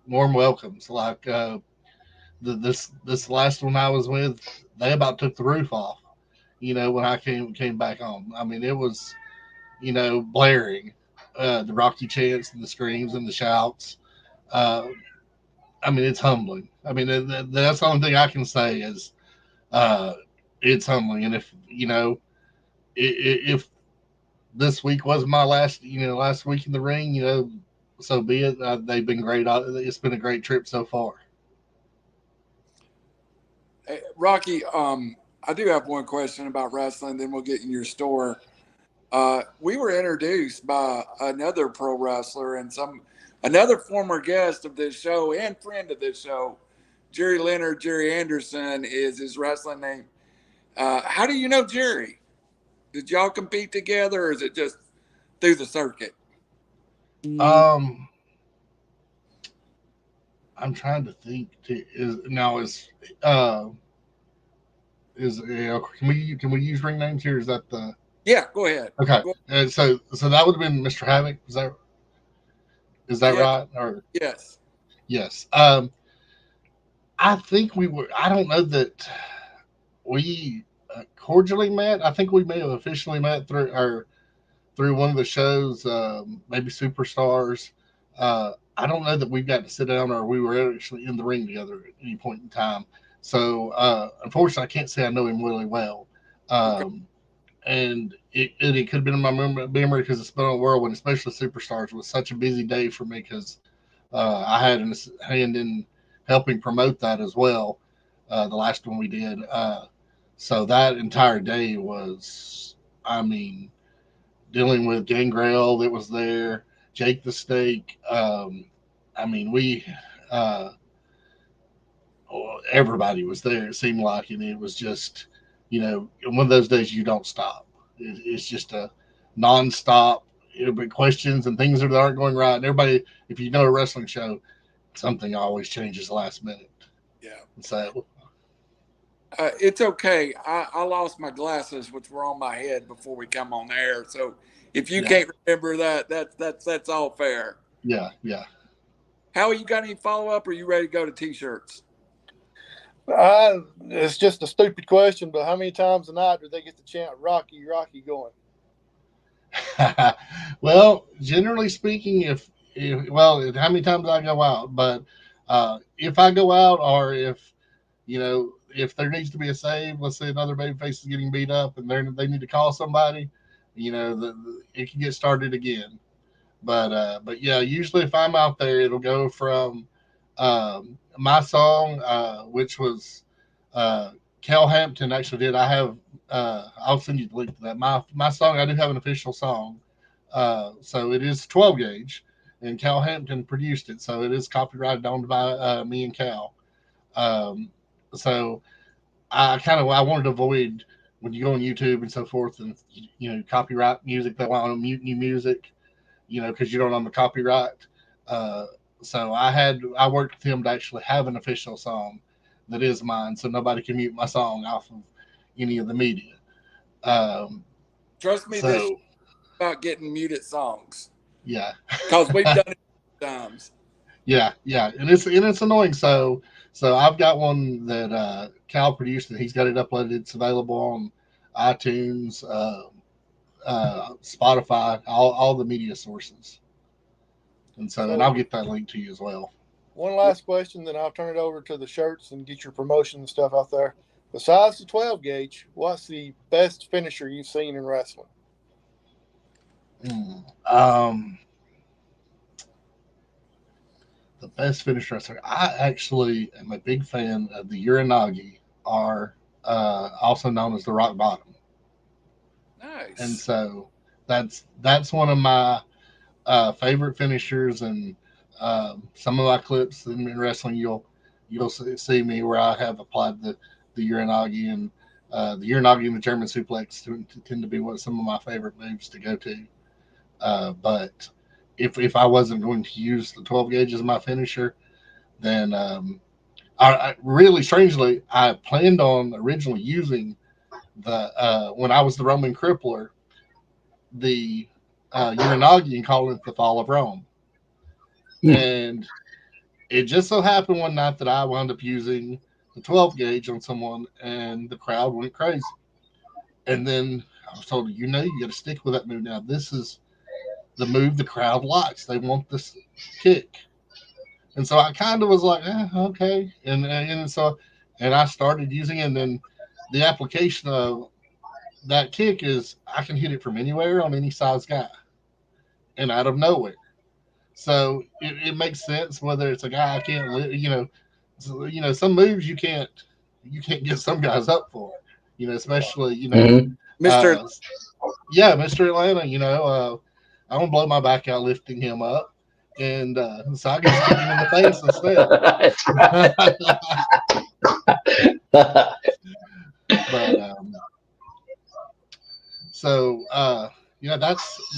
warm welcomes. Like this last one I was with, they about took the roof off. When I came back home. I mean, it was blaring, the Rocky chants and the screams and the shouts. Uh, I mean, it's humbling. I mean, that's the only thing I can say is uh, it's humbling. And if this week was my last week in the ring, so be it. They've been great. It's been a great trip so far. Rocky, I do have one question about wrestling. Then we'll get in your store. We were introduced by another pro wrestler and another former guest of this show and friend of this show, Jerry Leonard. Jerry Anderson is his wrestling name. How do you know Jerry? Did y'all compete together, or is it just through the circuit? Um, I'm trying to think. Uh can we use ring names here? Is that the Yeah, go ahead. okay? Go, So that would have been Mr. Havoc. Is that yeah, right? Or yes. yes. I think we were. I don't know that we cordially met. I think we may have officially met through one of the shows, maybe Superstars. I don't know that we've got to sit down or we were actually in the ring together at any point in time. So, unfortunately, I can't say I know him really well. Okay. And it could have been in my memory because it's been a whirlwind, especially Superstars was such a busy day for me because I had a hand in helping promote that as well. The last one we did. So that entire day was, I mean, dealing with Gangrel that was there, Jake the Snake. I mean, uh, everybody was there. It seemed like, and it was just, one of those days you don't stop. It's just a nonstop. It'll be questions and things that aren't going right. And everybody, if you know a wrestling show, something always changes last minute. Yeah. So it's okay. I lost my glasses, which were on my head before we come on air. So if you can't remember that, that's all fair. Yeah. How you got any follow up? Or are you ready to go to t-shirts? It's just a stupid question, but how many times a night do they get to chant "Rocky, Rocky" going? Well, generally speaking, how many times I go out, but if I go out, or if there needs to be a save, let's say another babyface is getting beat up and they need to call somebody, it can get started again. But yeah, usually if I'm out there, it'll go from my song, which was Cal Hampton actually did. I'll send you the link to that. My song, I do have an official song. So it is 12 gauge, and Cal Hampton produced it. So it is copyrighted owned by me and Cal. So I wanted to avoid when you go on YouTube and so forth, and copyright music. They want to mute new music, because you don't own the copyright. So I worked with him to actually have an official song that is mine, so nobody can mute my song off of any of the media. Trust me, this about getting muted songs. Yeah, because we've done it times. Yeah, and it's annoying. So I've got one that Cal produced, and he's got it uploaded. It's available on iTunes, Spotify, all the media sources. And and I'll get that link to you as well. One last question, then I'll turn it over to the shirts and get your promotion and stuff out there. Besides the 12 gauge, what's the best finisher you've seen in wrestling? The best finisher wrestler. I actually am a big fan of the Uranagi, or also known as the Rock Bottom. Nice. And so that's one of my favorite finishers, and some of my clips in wrestling, you'll see me where I have applied the Uranagi, and the Uranagi and the German suplex tend to be some of my favorite moves to go to. But if I wasn't going to use the 12 gauge as my finisher, then I really strangely I planned on originally using the when I was the Roman Crippler, the Uranagi, and calling it the Fall of Rome. And it just so happened one night that I wound up using the 12 gauge on someone, and the crowd went crazy. And then I was told, you got to stick with that move. Now, this is the move the crowd likes. They want this kick. And so I kind of was like, okay. And I started using it. And then the application of that kick is I can hit it from anywhere on any size guy and out of nowhere. So it makes sense whether it's a guy I can't, some moves you can't get some guys up for, especially, Mr. Mr. Atlanta, I don't blow my back out lifting him up. And so I can just kick him in the face instead.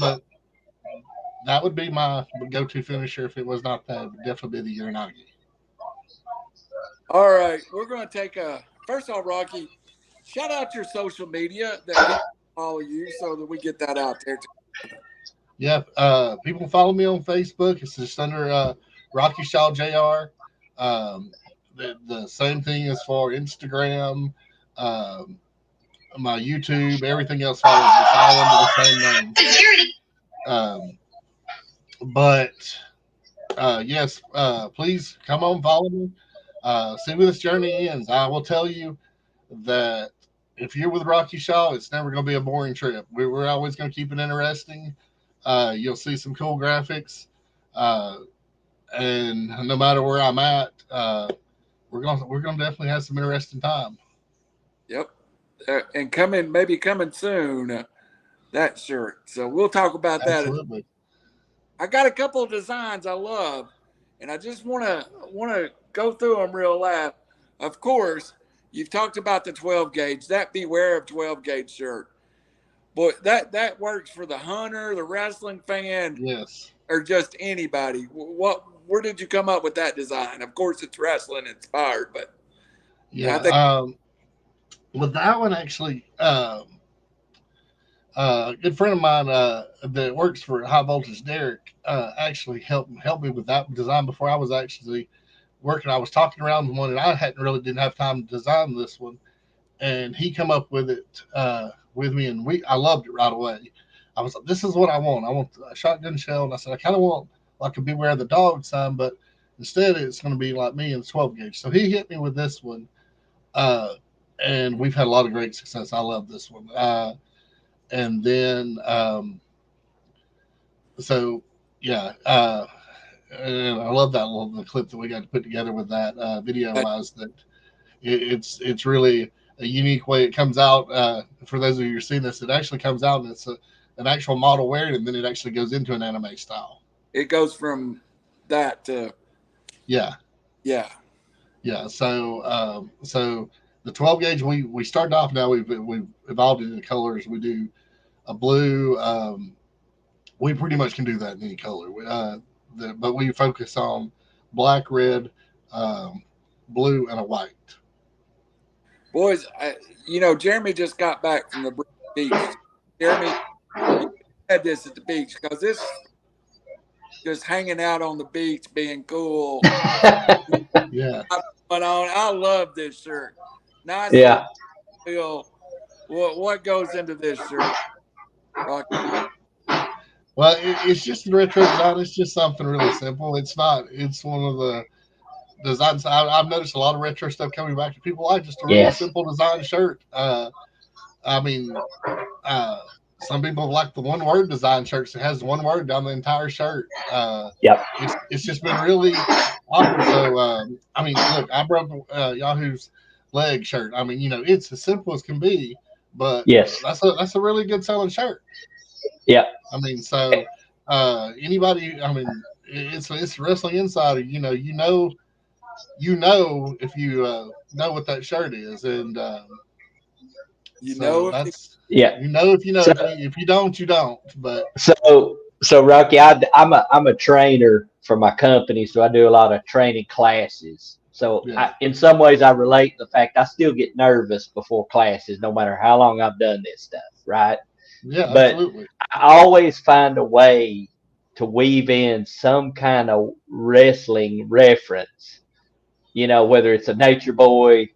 But that would be my go-to finisher if it was not that. It would definitely be the Uranagi. All right, we're going to take first off, Rocky, shout out your social media that people follow you so that we get that out there too. Yeah, people follow me on Facebook. It's just under Rocky Shaw Jr. The same thing as for Instagram, my YouTube, everything else follows it's all under the same name. Yes, please come on, follow me. See where this journey ends. I will tell you that if you're with Rocky Shaw, it's never going to be a boring trip. We're always going to keep it interesting. You'll see some cool graphics, and no matter where I'm at, we're gonna definitely have some interesting time. Yep, and coming soon. that shirt. So we'll talk about that. Absolutely. I got a couple of designs I love, and I just want to go through them real loud. Of course, you've talked about the 12 gauge. That Beware of 12 gauge shirt. Boy, that works for the hunter, the wrestling fan, Yes. or just anybody. Where did you come up with that design? Of course, it's wrestling inspired, but Yeah. I think With that one, actually, a good friend of mine that works for High Voltage Derek actually helped me with that design before I was actually working. I was talking around one, and I didn't have time to design this one, and he come up with it with me, and I loved it right away. I was like, this is what I want. I want a shotgun shell, and I said I kind of want like a Beware the Dog sign, but instead it's going to be like me in 12 gauge. So he hit me with this one, and we've had a lot of great success. I love this one. And then so yeah, and I love that the clip that we got to put together with that video wise. That it's really a unique way it comes out. For those of you who are seeing this, it actually comes out and it's an actual model wearing it, and then it actually goes into an anime style. it goes from that to Yeah. So the 12 gauge we started off. Now we've evolved into colors. We do a blue. We pretty much can do that in any color. But we focus on black, red, blue, and a white. boys. Jeremy just got back from the beach. Jeremy, you had this at the beach because this just hanging out on the beach, being cool. Yeah. But I love this shirt. Nice. Yeah. Feel. What goes into this shirt? Rocky? Well, it's just a retro design. It's just something really simple. It's not. It's one of the designs. I've noticed a lot of retro stuff coming back to people like just a really simple design shirt. I mean, some people like the one word design shirts that has one word down the entire shirt. Yep. It's just been really awesome. So, I mean, look, I broke Yahoo's leg shirt. I mean, it's as simple as can be, but yes, that's a really good selling shirt. Yeah. I mean, so anybody, I mean, it's Wrestling Insider. You know if you know what that shirt is, and that's if you know. So, if you don't, you don't. But so Rocky, I'm a trainer for my company, so I do a lot of training classes. So in some ways, I relate the fact I still get nervous before classes, no matter how long I've done this stuff, right? Yeah, but absolutely. I always find a way to weave in some kind of wrestling reference. Whether it's a Nature Boy,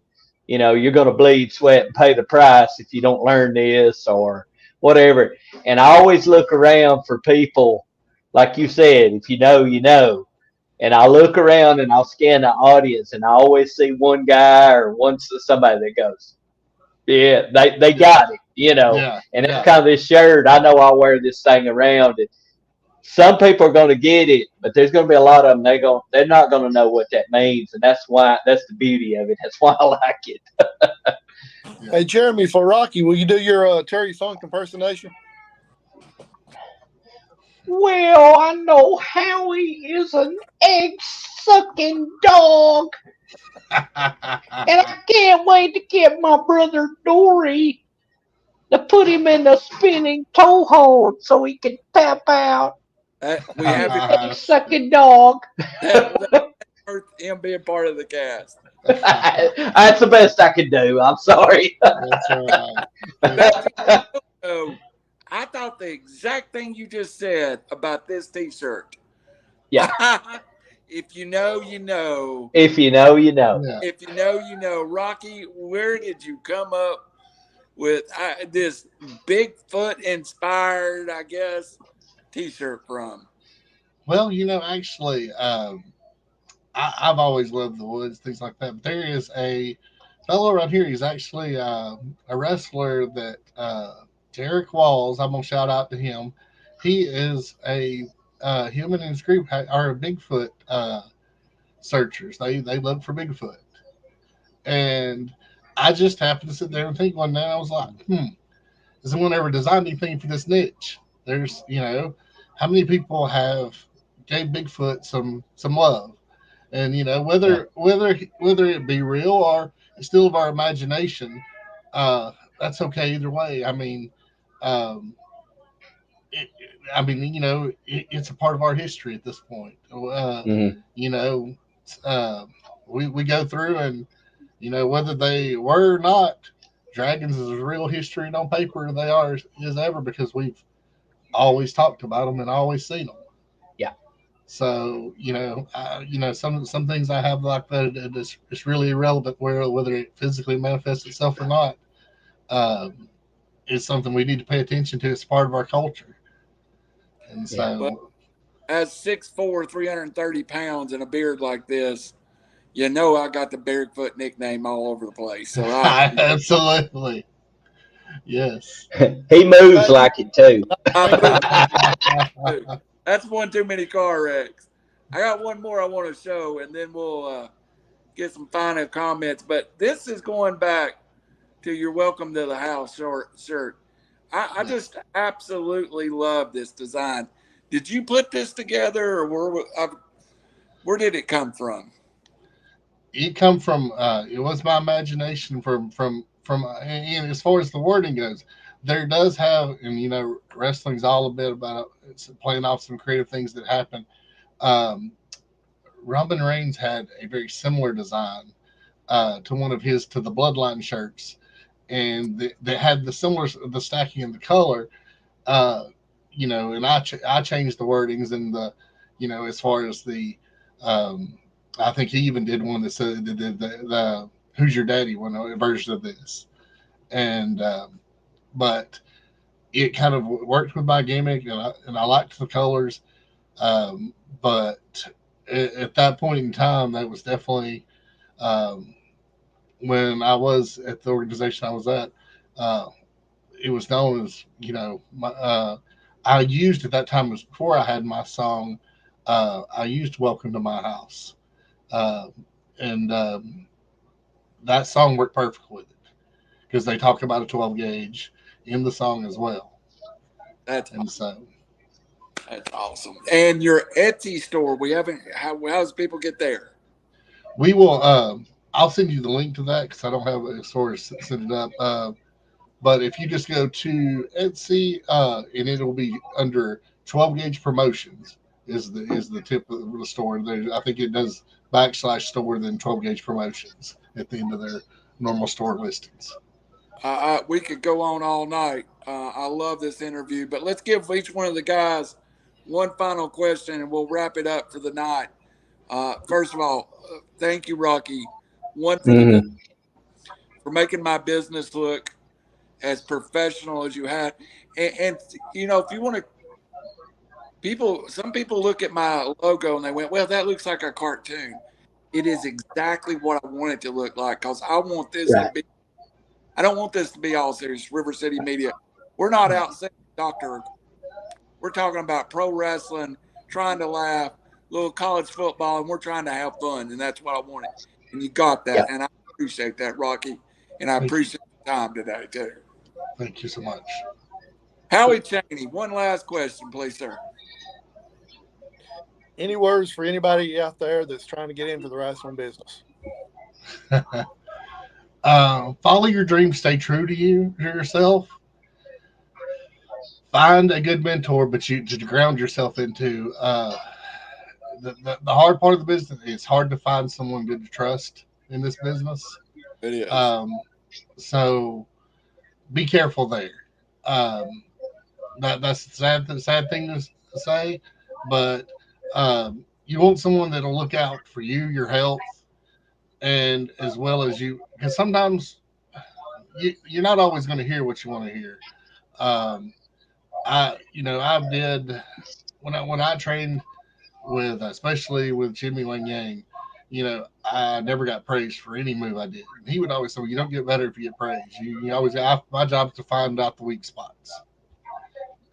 you're going to bleed, sweat, and pay the price if you don't learn this or whatever. And I always look around for people, like you said, if you know, you know. And I look around and I'll scan the audience, and I always see one guy or somebody that goes, yeah, they got it, and that's kind of this shirt. I know I'll wear this thing around. And some people are going to get it, but there's going to be a lot of them. They're not going to know what that means, and that's the beauty of it. That's why I like it. Hey, Jeremy, for Rocky, will you do your Terry Funk impersonation? Well, I know Howie is an egg-sucking dog, and I can't wait to get my brother Dory to put him in the spinning toe hold so he can tap out. We have egg-sucking dog. That him being part of the cast. That's the best I can do. I'm sorry. That's all right. So, I thought the exact thing you just said about this T-shirt. Yeah. If you know, you know. If you know, you know. Yeah. If you know, you know. Rocky, where did you come up with this Bigfoot inspired, I guess, T-shirt from? Well, actually, I've always loved the woods, things like that. But there is a fellow right here. He's actually a wrestler that Derek Walls. I'm gonna shout out to him. He is him and his group are Bigfoot searchers. They look for Bigfoot, and I just happened to sit there and think one day. I was like, has anyone ever designed anything for this niche? There's, how many people have gave Bigfoot some love, and whether it be real or it's still of our imagination, that's okay either way. I mean, um, it, it's a part of our history at this point. Mm-hmm. You know, uh, we go through and whether they were or not, dragons is as real history and on paper they are as ever because we've always talked about them and always seen them. Yeah. So some things I have like that it's really irrelevant whether it physically manifests itself or not. Um, is something we need to pay attention to. It's part of our culture, and Yeah. But so as 6'4", 330 pounds and a beard like this, I got the Bigfoot nickname all over the place. So absolutely yes. He moves Hey, like it too. I move. That's one too many car wrecks. I got one more I want to show, and then we'll get some final comments. But this is going back to your welcome to the house shirt. I just absolutely love this design. Did you put this together, or where did it come from? It come from it was my imagination and as far as the wording goes, there does have, and wrestling's all a bit about it's playing off some creative things that happen. um Robin Reigns had a very similar design to one of his to the Bloodline shirts, and they had the stacking and the color. uh and I changed the wordings and the as far as the um I think he even did one that said the who's your daddy one, a version of this. And but it kind of worked with my gimmick, and I liked the colors. But at that point in time, that was definitely um when I was at the organization I was at. uh it was known as I used at that time, was before I had my song. I used "Welcome to My House," uh, and that song worked perfect with it because they talk about a 12 gauge in the song as well. That's And so that's awesome. And your Etsy store, we haven't. How does people get there? we will. I'll send you the link to that because I don't have a sort of set it up. But if you just go to Etsy, and it'll be under 12 gauge promotions is the tip of the store. I think it does /store then 12 gauge promotions at the end of their normal store listings. We could go on all night. I love this interview, but let's give each one of the guys one final question, and we'll wrap it up for the night. First of all, thank you, Rocky. One for the Mm-hmm. for making my business look as professional as you had, and if you want to, some people look at my logo and they went, "Well, that looks like a cartoon." It is exactly what I want it to look like because I want this to Right. be. I don't want this to be all serious. River City Media. We're not Right. out saying doctor. We're talking about pro wrestling, trying to laugh, little college football, and we're trying to have fun, and that's what I wanted. And you got Yeah. that, and I appreciate that, Rocky, and I Thank you. appreciate the time today too. Thank you so much. Howie Cheney, one last question, please, sir. Any words for anybody out there that's trying to get into the wrestling business? Follow your dreams. Stay true to yourself. Find a good mentor, but you to ground yourself into. The hard part of the business, it's hard to find someone good to trust in this business. It is. Um, so be careful there. Um, that's the sad thing to say, but you want someone that'll look out for you, your health, and as well as you, because sometimes you're not always going to hear what you want to hear. Um, I did when I trained with, especially with Jimmy Wang Yang, I never got praised for any move I did. And he would always say, well, you don't get better if you get praised. You always, my job is to find out the weak spots.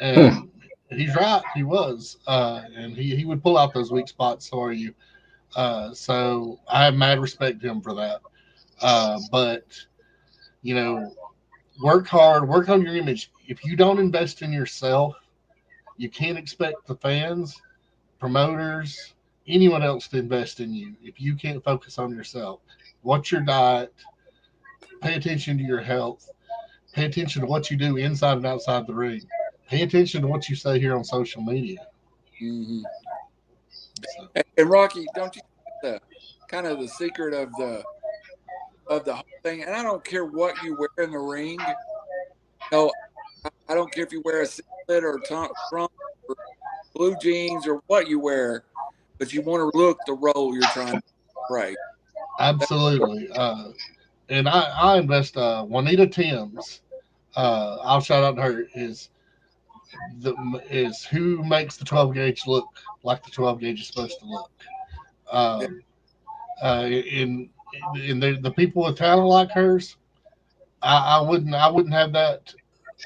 Hmm. And he's right. He was. And he would pull out those weak spots for you. So I have mad respect to him for that. But, you know, work hard, work on your image. If you don't invest in yourself, you can't expect the fans, promoters, anyone else to invest in you if you can't focus on yourself. What's your diet? Pay attention to your health. Pay attention to what you do inside and outside the ring. Pay attention to what you say here on social media. Mm-hmm. So, And Rocky, don't you think the kind of the secret of the whole thing? And I don't care what you wear in the ring. No, I don't care if you wear a singlet or trunk or blue jeans or what you wear, but you want to look the role you're trying to play. absolutely. And I invest Juanita Timms. I'll shout out to her. Is who makes the 12 gauge look like the 12 gauge is supposed to look. Um, in the people with talent like hers, I wouldn't have that.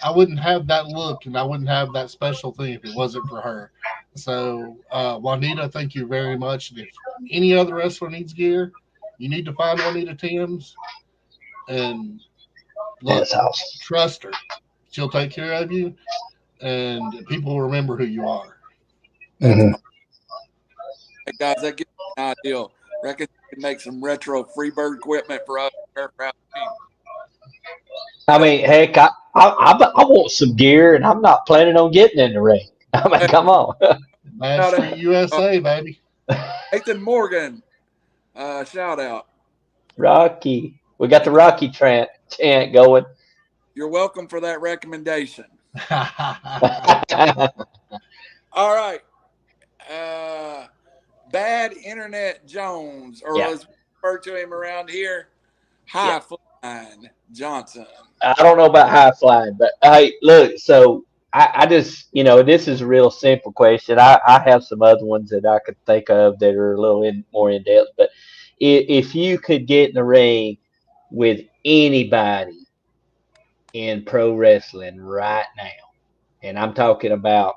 I wouldn't have that look, and I wouldn't have that special thing if it wasn't for her. So, Juanita, thank you very much. And if any other wrestler needs gear, you need to find Juanita Timms and look, That's awesome. trust her. She'll take care of you, and people will remember who you are. That's Mm-hmm. Hey guys, that gives me an idea. Reckon you can make some retro Freebird equipment for us. I mean, heck, I want some gear, and I'm not planning on getting in the ring. I mean, come on. Bad Street USA, baby. Nathan Morgan, shout out. Rocky. We got the Rocky chant going. You're welcome for that recommendation. Yeah. All right. Bad Internet Jones, or as we refer to him around here, High Flying Johnson. I don't know about high flying, but hey, look, so I just, this is a real simple question. I have some other ones that I could think of that are a little more in depth, but if you could get in the ring with anybody in pro wrestling right now, and I'm talking about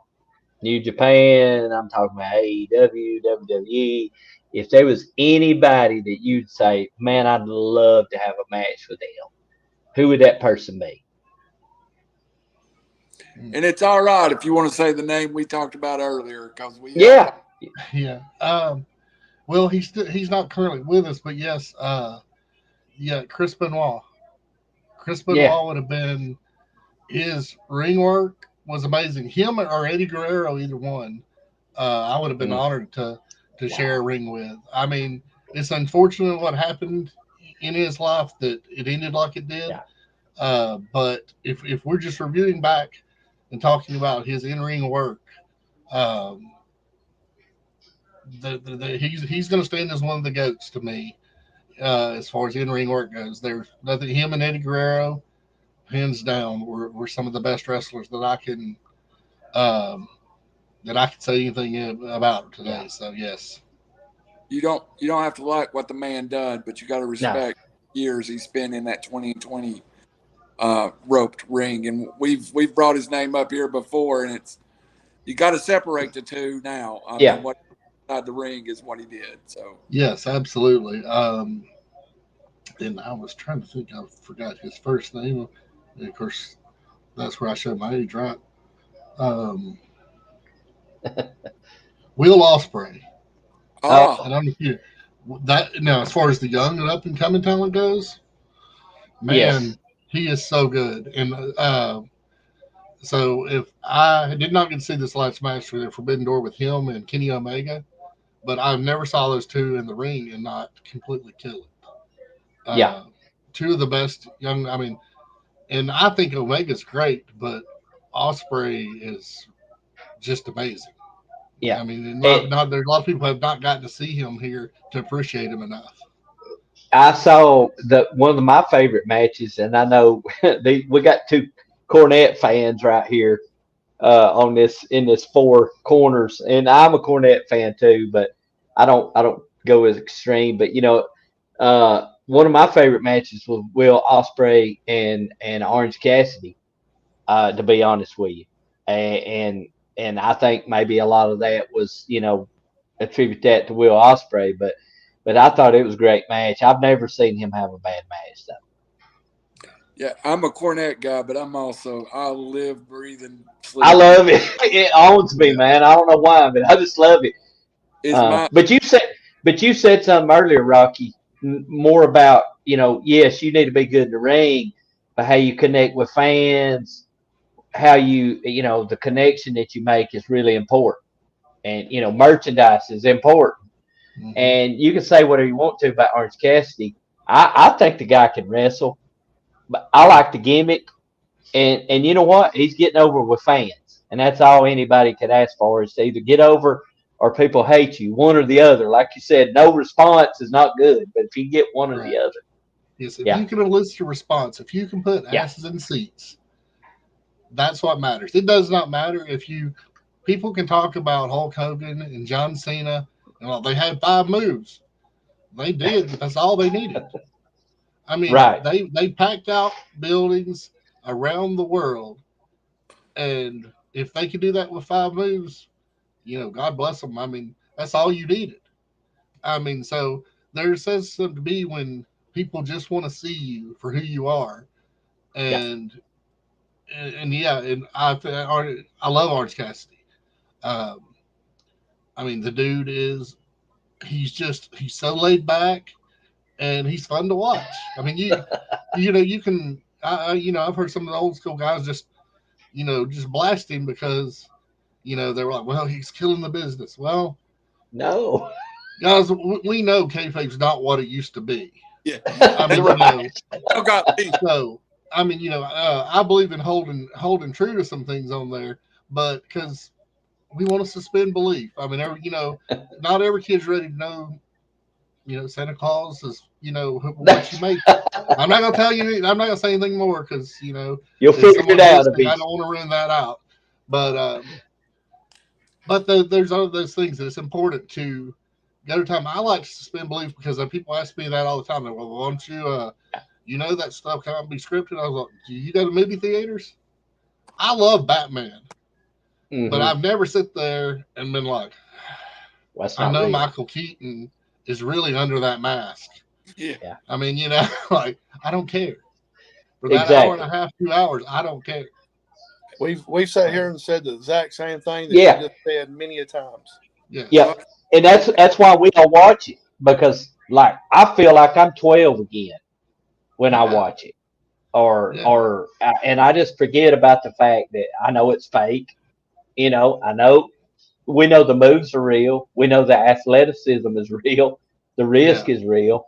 New Japan, I'm talking about AEW, WWE. If there was anybody that you'd say, man, I'd love to have a match with them, who would that person be? And it's all right if you want to say the name we talked about earlier, because we Yeah. Well, he's not currently with us, but yes, Chris Benoit. Chris Benoit would have been, his ring work was amazing. Him or Eddie Guerrero, either one, I would have been honored to share a ring with. I mean, it's unfortunate what happened in his life that it ended like it did. But if we're just reviewing back and talking about his in-ring work, he's going to stand as one of the goats to me as far as in-ring work goes. There's nothing. Him and Eddie Guerrero, hands down, were some of the best wrestlers that I can say anything about today. So yes, you don't have to like what the man done, but you got to respect years he spent in that 2020 roped ring, and we've brought his name up here before, and it's, you got to separate the two now. I mean, what inside the ring is what he did. So yes, absolutely. And I was trying to think, I forgot his first name, and of course that's where I showed my age, right? Will Ospreay. And I don't know if you that now, as far as the young and up and coming talent goes, man, he is so good. And so if I did not get to see this last match for the Forbidden Door with him and Kenny Omega, but I never saw those two in the ring and not completely kill it. Two of the best young. I mean, and I think Omega's great, but Ospreay is just amazing. I mean, there's a lot of people have not gotten to see him here to appreciate him enough. I saw one of my favorite matches, and I know we got two Cornette fans right here in this four corners, and I'm a Cornette fan too, but I don't go as extreme. But one of my favorite matches was Will Ospreay and Orange Cassidy. To be honest with you, and I think maybe a lot of that was attribute that to Will Ospreay, but I thought it was a great match. I've never seen him have a bad match though. Yeah, I'm a Cornette guy, but I live, breathe, and sleep. I love it. It owns me, man. I don't know why, but I just love it. Is my But you said something earlier, Rocky, more about, yes, you need to be good in the ring, but how you connect with fans, how the connection that you make is really important. And, merchandise is important. Mhm. And you can say whatever you want to about Orange Cassidy. I think the guy can wrestle, but I like the gimmick. And you know what? He's getting over with fans. And that's all anybody could ask for is to either get over or people hate you, one or the other. Like you said, no response is not good. But if you get one or Right. the other. Yes, if Yeah. you can elicit a response, if you can put Yeah. asses in seats, that's what matters. It does not matter if people can talk about Hulk Hogan and John Cena, and they had 5 moves. They did. That's all they needed. I mean, Right. they packed out buildings around the world, and if they could do that with 5 moves, God bless them. I mean, that's all you needed. I mean, so there says something to be when people just want to see you for who you are, Yeah. and yeah, and I love Orange Cassidy. Um, I mean, the dude he's so laid back and he's fun to watch. I mean, you can I've heard some of the old school guys just blast him because they were like, well, he's killing the business. Well, No. guys, we know kayfabe's not what it used to be. yeah. I mean, Still got me. so I mean, I believe in holding true to some things on there, but because we want to suspend belief. I mean, not every kid's ready to know. Santa Claus is what you make. I'm not gonna tell you. I'm not gonna say anything more because You'll if figure it someone's out. listening, I don't want to ruin that out. But there's other those things that it's important to go to time. I like to suspend belief because people ask me that all the time. They're, well, why don't you that stuff can't be scripted? I was like, do you go to movie theaters? I love Batman, but I've never sit there and been like, I know real. Michael Keaton is really under that mask. Yeah. I mean, like I don't care. For that Exactly. hour and a half, 2 hours, I don't care. We've sat here and said the exact same thing that Yeah. you just said many a times. Yeah. Yeah. And that's why we don't watch it, because like I feel like I'm 12 again when I watch it. And I just forget about the fact that I know it's fake. I know we know the moves are real. We know the athleticism is real. The risk is real.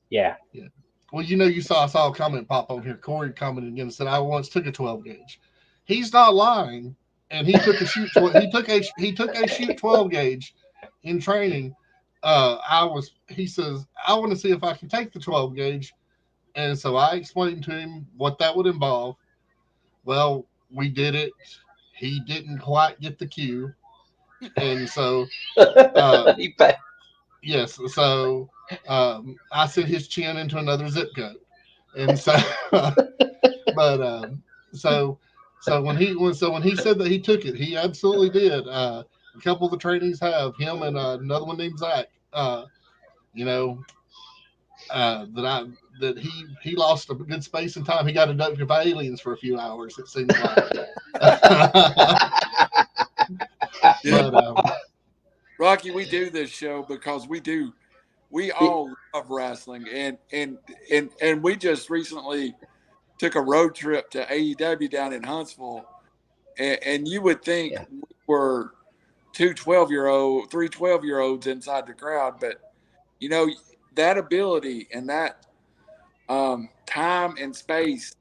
Yeah. Yeah. Well, I saw a comment pop on here. Corey commented again and said, "I once took a 12 gauge." He's not lying, and he took a shoot. He took a shoot 12 gauge in training. He says, "I want to see if I can take the 12 gauge," and so I explained to him what that would involve. Well, we did it. He didn't quite get the cue, and so yes. So I sent his chin into another zip code, and so, so when he said that he took it, he absolutely did. A couple of the trainees have him and another one named Zach. That he lost a good space and time. He got abducted by aliens for a few hours. It seems like. But Rocky, we do this show because we all love wrestling, and we just recently took a road trip to AEW down in Huntsville, and you would think we were three 12-year-olds inside the crowd, but that ability and that time and space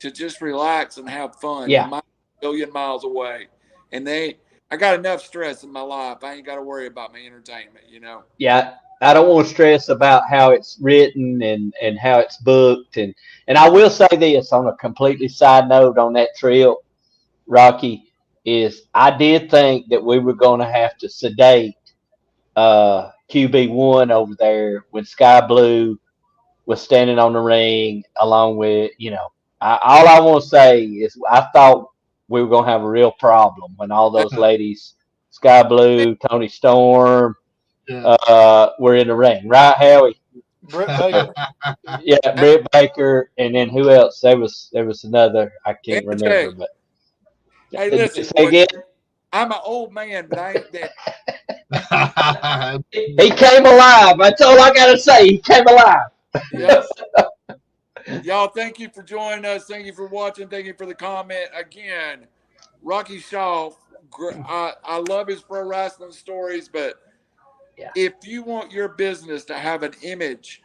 to just relax and have fun. Yeah. You might be a million miles away, and I got enough stress in my life. I ain't got to worry about my entertainment, Yeah. I don't want to stress about how it's written and how it's booked. And I will say this on a completely side note on that trip, Rocky, is I did think that we were going to have to sedate QB1 over there when Sky Blue was standing on the ring along with, all I want to say is I thought we were going to have a real problem when all those ladies, Sky Blue, Tony Storm, were in the ring. Right, Howie? Britt Baker. Yeah, Britt Baker, and then who else? There was another I can't And remember, Jay, but hey, listen, say boys, again. I'm an old man, but I ain't dead. He came alive. That's all I gotta say. He came alive. Yep. Y'all, thank you for joining us. Thank you for watching. Thank you for the comment. Again, Rocky Shaw, I love his pro wrestling stories, but Yeah. if you want your business to have an image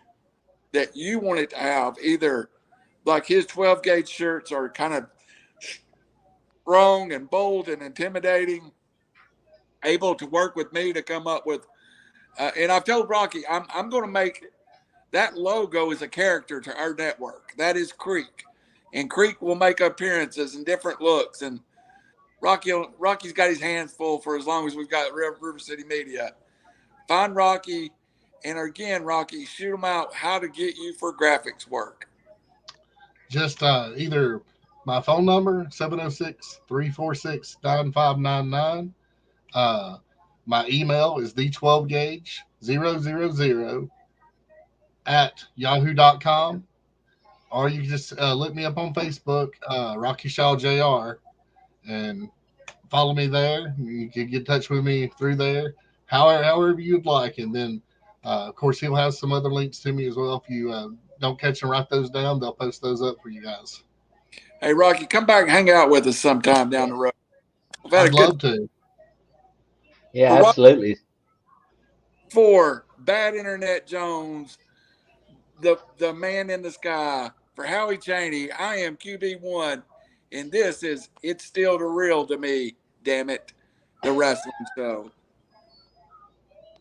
that you want it to have, either like his 12 gauge shirts are kind of strong and bold and intimidating, able to work with me to come up with, and I've told Rocky, I'm going to make that logo is a character to our network. That is Creek. And Creek will make appearances and different looks. And Rocky's got his hands full for as long as we've got RiverCity-Media. Find Rocky. And again, Rocky, shoot them out how to get you for graphics work. Just either my phone number, 706-346-9599. My email is the12gauge000 at yahoo.com. Or you can just look me up on Facebook, Rocky Shaw Jr., and follow me there. You can get in touch with me through there, however you'd like. And then, of course, he'll have some other links to me as well. If you don't catch and write those down, they'll post those up for you guys. Hey, Rocky, come back and hang out with us sometime down the road. We've had I'd love to. Yeah, For absolutely. For Bad Internet Jones, the man in the sky, for Howie Cheney, I am QB1, and this is It's Still the Real to Me, damn it, the wrestling show.